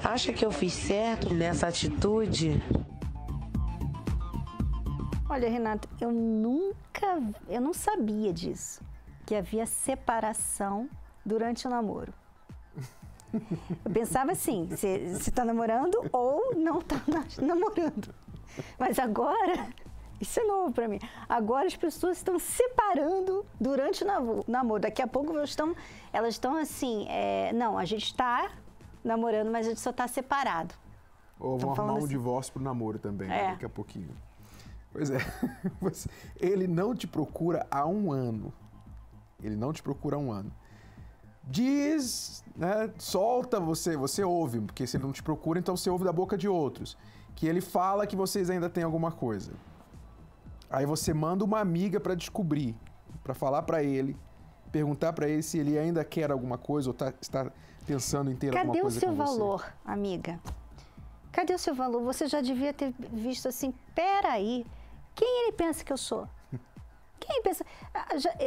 Acha que eu fiz certo nessa atitude? Olha, Renata, eu não sabia disso, que havia separação durante o namoro. Eu pensava assim, você está namorando ou não está namorando. Mas agora, isso é novo para mim, agora as pessoas estão separando durante o namoro. Daqui a pouco elas estão assim, não, a gente está namorando, mas a gente só está separado. Ou vão arrumar um divórcio pro namoro também, né, daqui a pouquinho. Pois é, ele não te procura há 1 ano. Ele não te procura há 1 ano. Diz, né, solta você ouve, porque se ele não te procura, então você ouve da boca de outros. Que ele fala que vocês ainda têm alguma coisa. Aí você manda uma amiga para descobrir, para falar para ele, perguntar para ele se ele ainda quer alguma coisa ou está pensando em ter alguma coisa com você. Cadê o seu valor, amiga? Cadê o seu valor? Você já devia ter visto assim, peraí, quem ele pensa que eu sou? Quem pensa?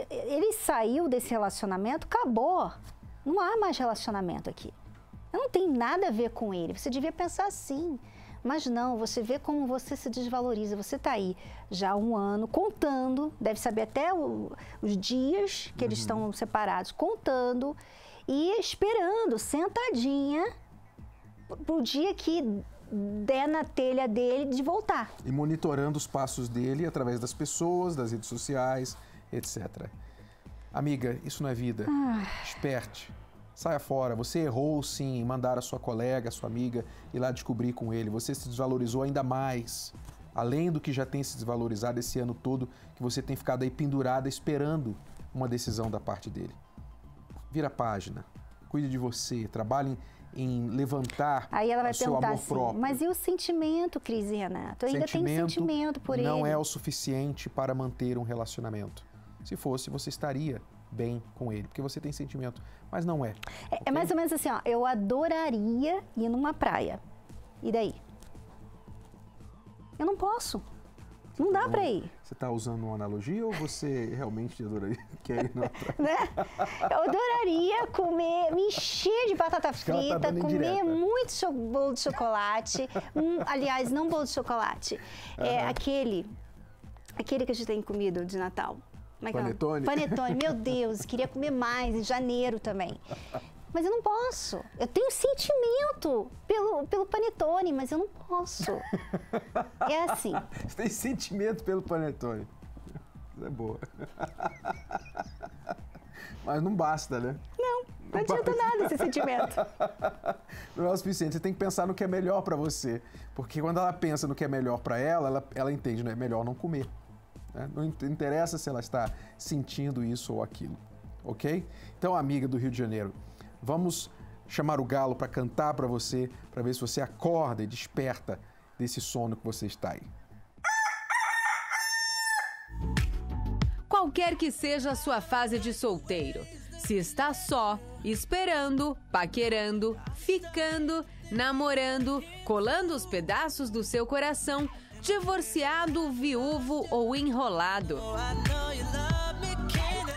Ele saiu desse relacionamento, acabou. Não há mais relacionamento aqui. Eu não tenho nada a ver com ele. Você devia pensar assim. Mas não, você vê como você se desvaloriza. Você está aí já há 1 ano contando, deve saber até os dias que eles estão separados, contando e esperando, sentadinha, pro dia que der na telha dele de voltar. E monitorando os passos dele através das pessoas, das redes sociais, etc. Amiga, isso não é vida. Desperte. Saia fora. Você errou, sim, em mandar a sua colega, a sua amiga ir lá descobrir com ele. Você se desvalorizou ainda mais. Além do que já tem se desvalorizado esse ano todo, que você tem ficado aí pendurada esperando uma decisão da parte dele. Vira a página. Cuide de você. Trabalhe em levantar aí ela vai o seu perguntar amor assim, próprio. Mas e o sentimento, Cris e Renato? Eu ainda tenho sentimento por ele. Não é o suficiente para manter um relacionamento. Se fosse, você estaria bem com ele, porque você tem sentimento, mas não é. É mais ou menos assim, ó, eu adoraria ir numa praia. E daí? Eu não posso. Não dá pra ir. Você tá usando uma analogia ou você realmente adoraria quer ir numa praia? Né? Eu adoraria comer, me encher de batata frita, comer muito bolo de chocolate. Aliás, não bolo de chocolate. É aquele que a gente tem comido de Natal. Panetone? Panetone, meu Deus, queria comer mais em janeiro também. Mas eu não posso. Eu tenho sentimento pelo panetone, mas eu não posso. É assim. Você tem sentimento pelo panetone. Isso é boa. Mas não basta, né? Não adianta nada esse sentimento. Não é o suficiente. Você tem que pensar no que é melhor para você. Porque quando ela pensa no que é melhor para ela entende, né? É melhor não comer. Não interessa se ela está sentindo isso ou aquilo, ok? Então, amiga do Rio de Janeiro, vamos chamar o galo para cantar para você, para ver se você acorda e desperta desse sono que você está aí. Qualquer que seja a sua fase de solteiro, se está só, esperando, paquerando, ficando, namorando, colando os pedaços do seu coração, divorciado, viúvo ou enrolado.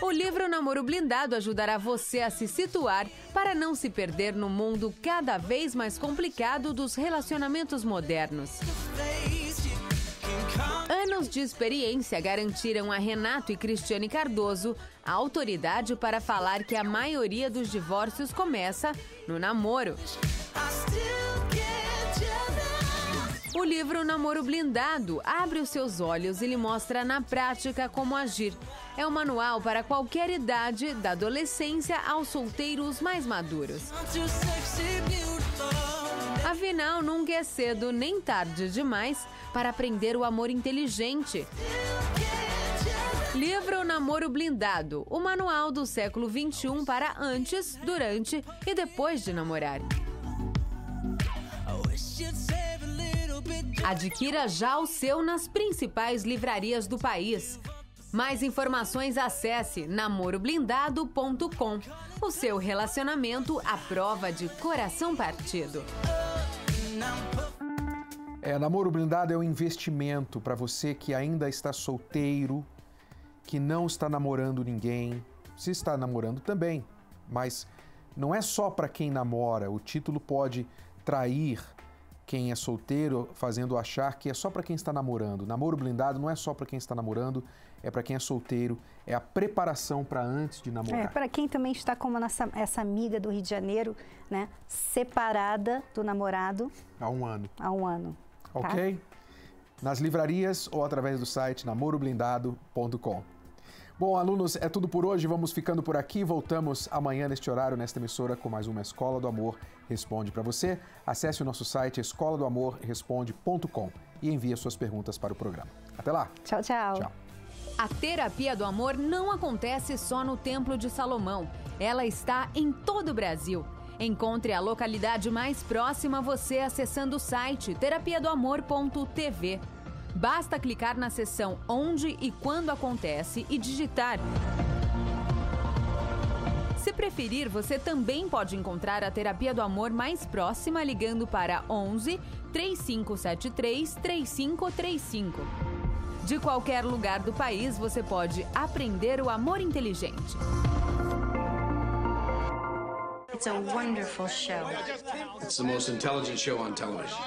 O livro Namoro Blindado ajudará você a se situar para não se perder no mundo cada vez mais complicado dos relacionamentos modernos. Anos de experiência garantiram a Renato e Cristiane Cardoso a autoridade para falar que a maioria dos divórcios começa no namoro. O livro Namoro Blindado abre os seus olhos e lhe mostra na prática como agir. É um manual para qualquer idade, da adolescência aos solteiros mais maduros. Afinal, nunca é cedo nem tarde demais para aprender o amor inteligente. Livro Namoro Blindado, o manual do século XXI para antes, durante e depois de namorar. Adquira já o seu nas principais livrarias do país. Mais informações, acesse namoroblindado.com. O seu relacionamento à prova de coração partido. Namoro Blindado é um investimento para você que ainda está solteiro, que não está namorando ninguém. Se está namorando também, mas não é só para quem namora. O título pode trair quem é solteiro, fazendo achar que é só para quem está namorando. Namoro Blindado não é só para quem está namorando, é para quem é solteiro, é a preparação para antes de namorar. Para quem também está como essa amiga do Rio de Janeiro, né, separada do namorado. Há 1 ano. Há 1 ano. Ok? Tá? Nas livrarias ou através do site namoroblindado.com. Bom, alunos, é tudo por hoje. Vamos ficando por aqui. Voltamos amanhã neste horário, nesta emissora, com mais uma Escola do Amor Responde para você. Acesse o nosso site escoladoamorresponde.com e envie suas perguntas para o programa. Até lá. Tchau, tchau. Tchau. A terapia do amor não acontece só no Templo de Salomão. Ela está em todo o Brasil. Encontre a localidade mais próxima a você acessando o site terapiadoamor.tv. Basta clicar na seção Onde e Quando Acontece e digitar. você preferir, você também pode encontrar a terapia do amor mais próxima ligando para 11 3573 3535. De qualquer lugar do país, você pode aprender o amor inteligente. It's a wonderful show. It's the most intelligent show on television.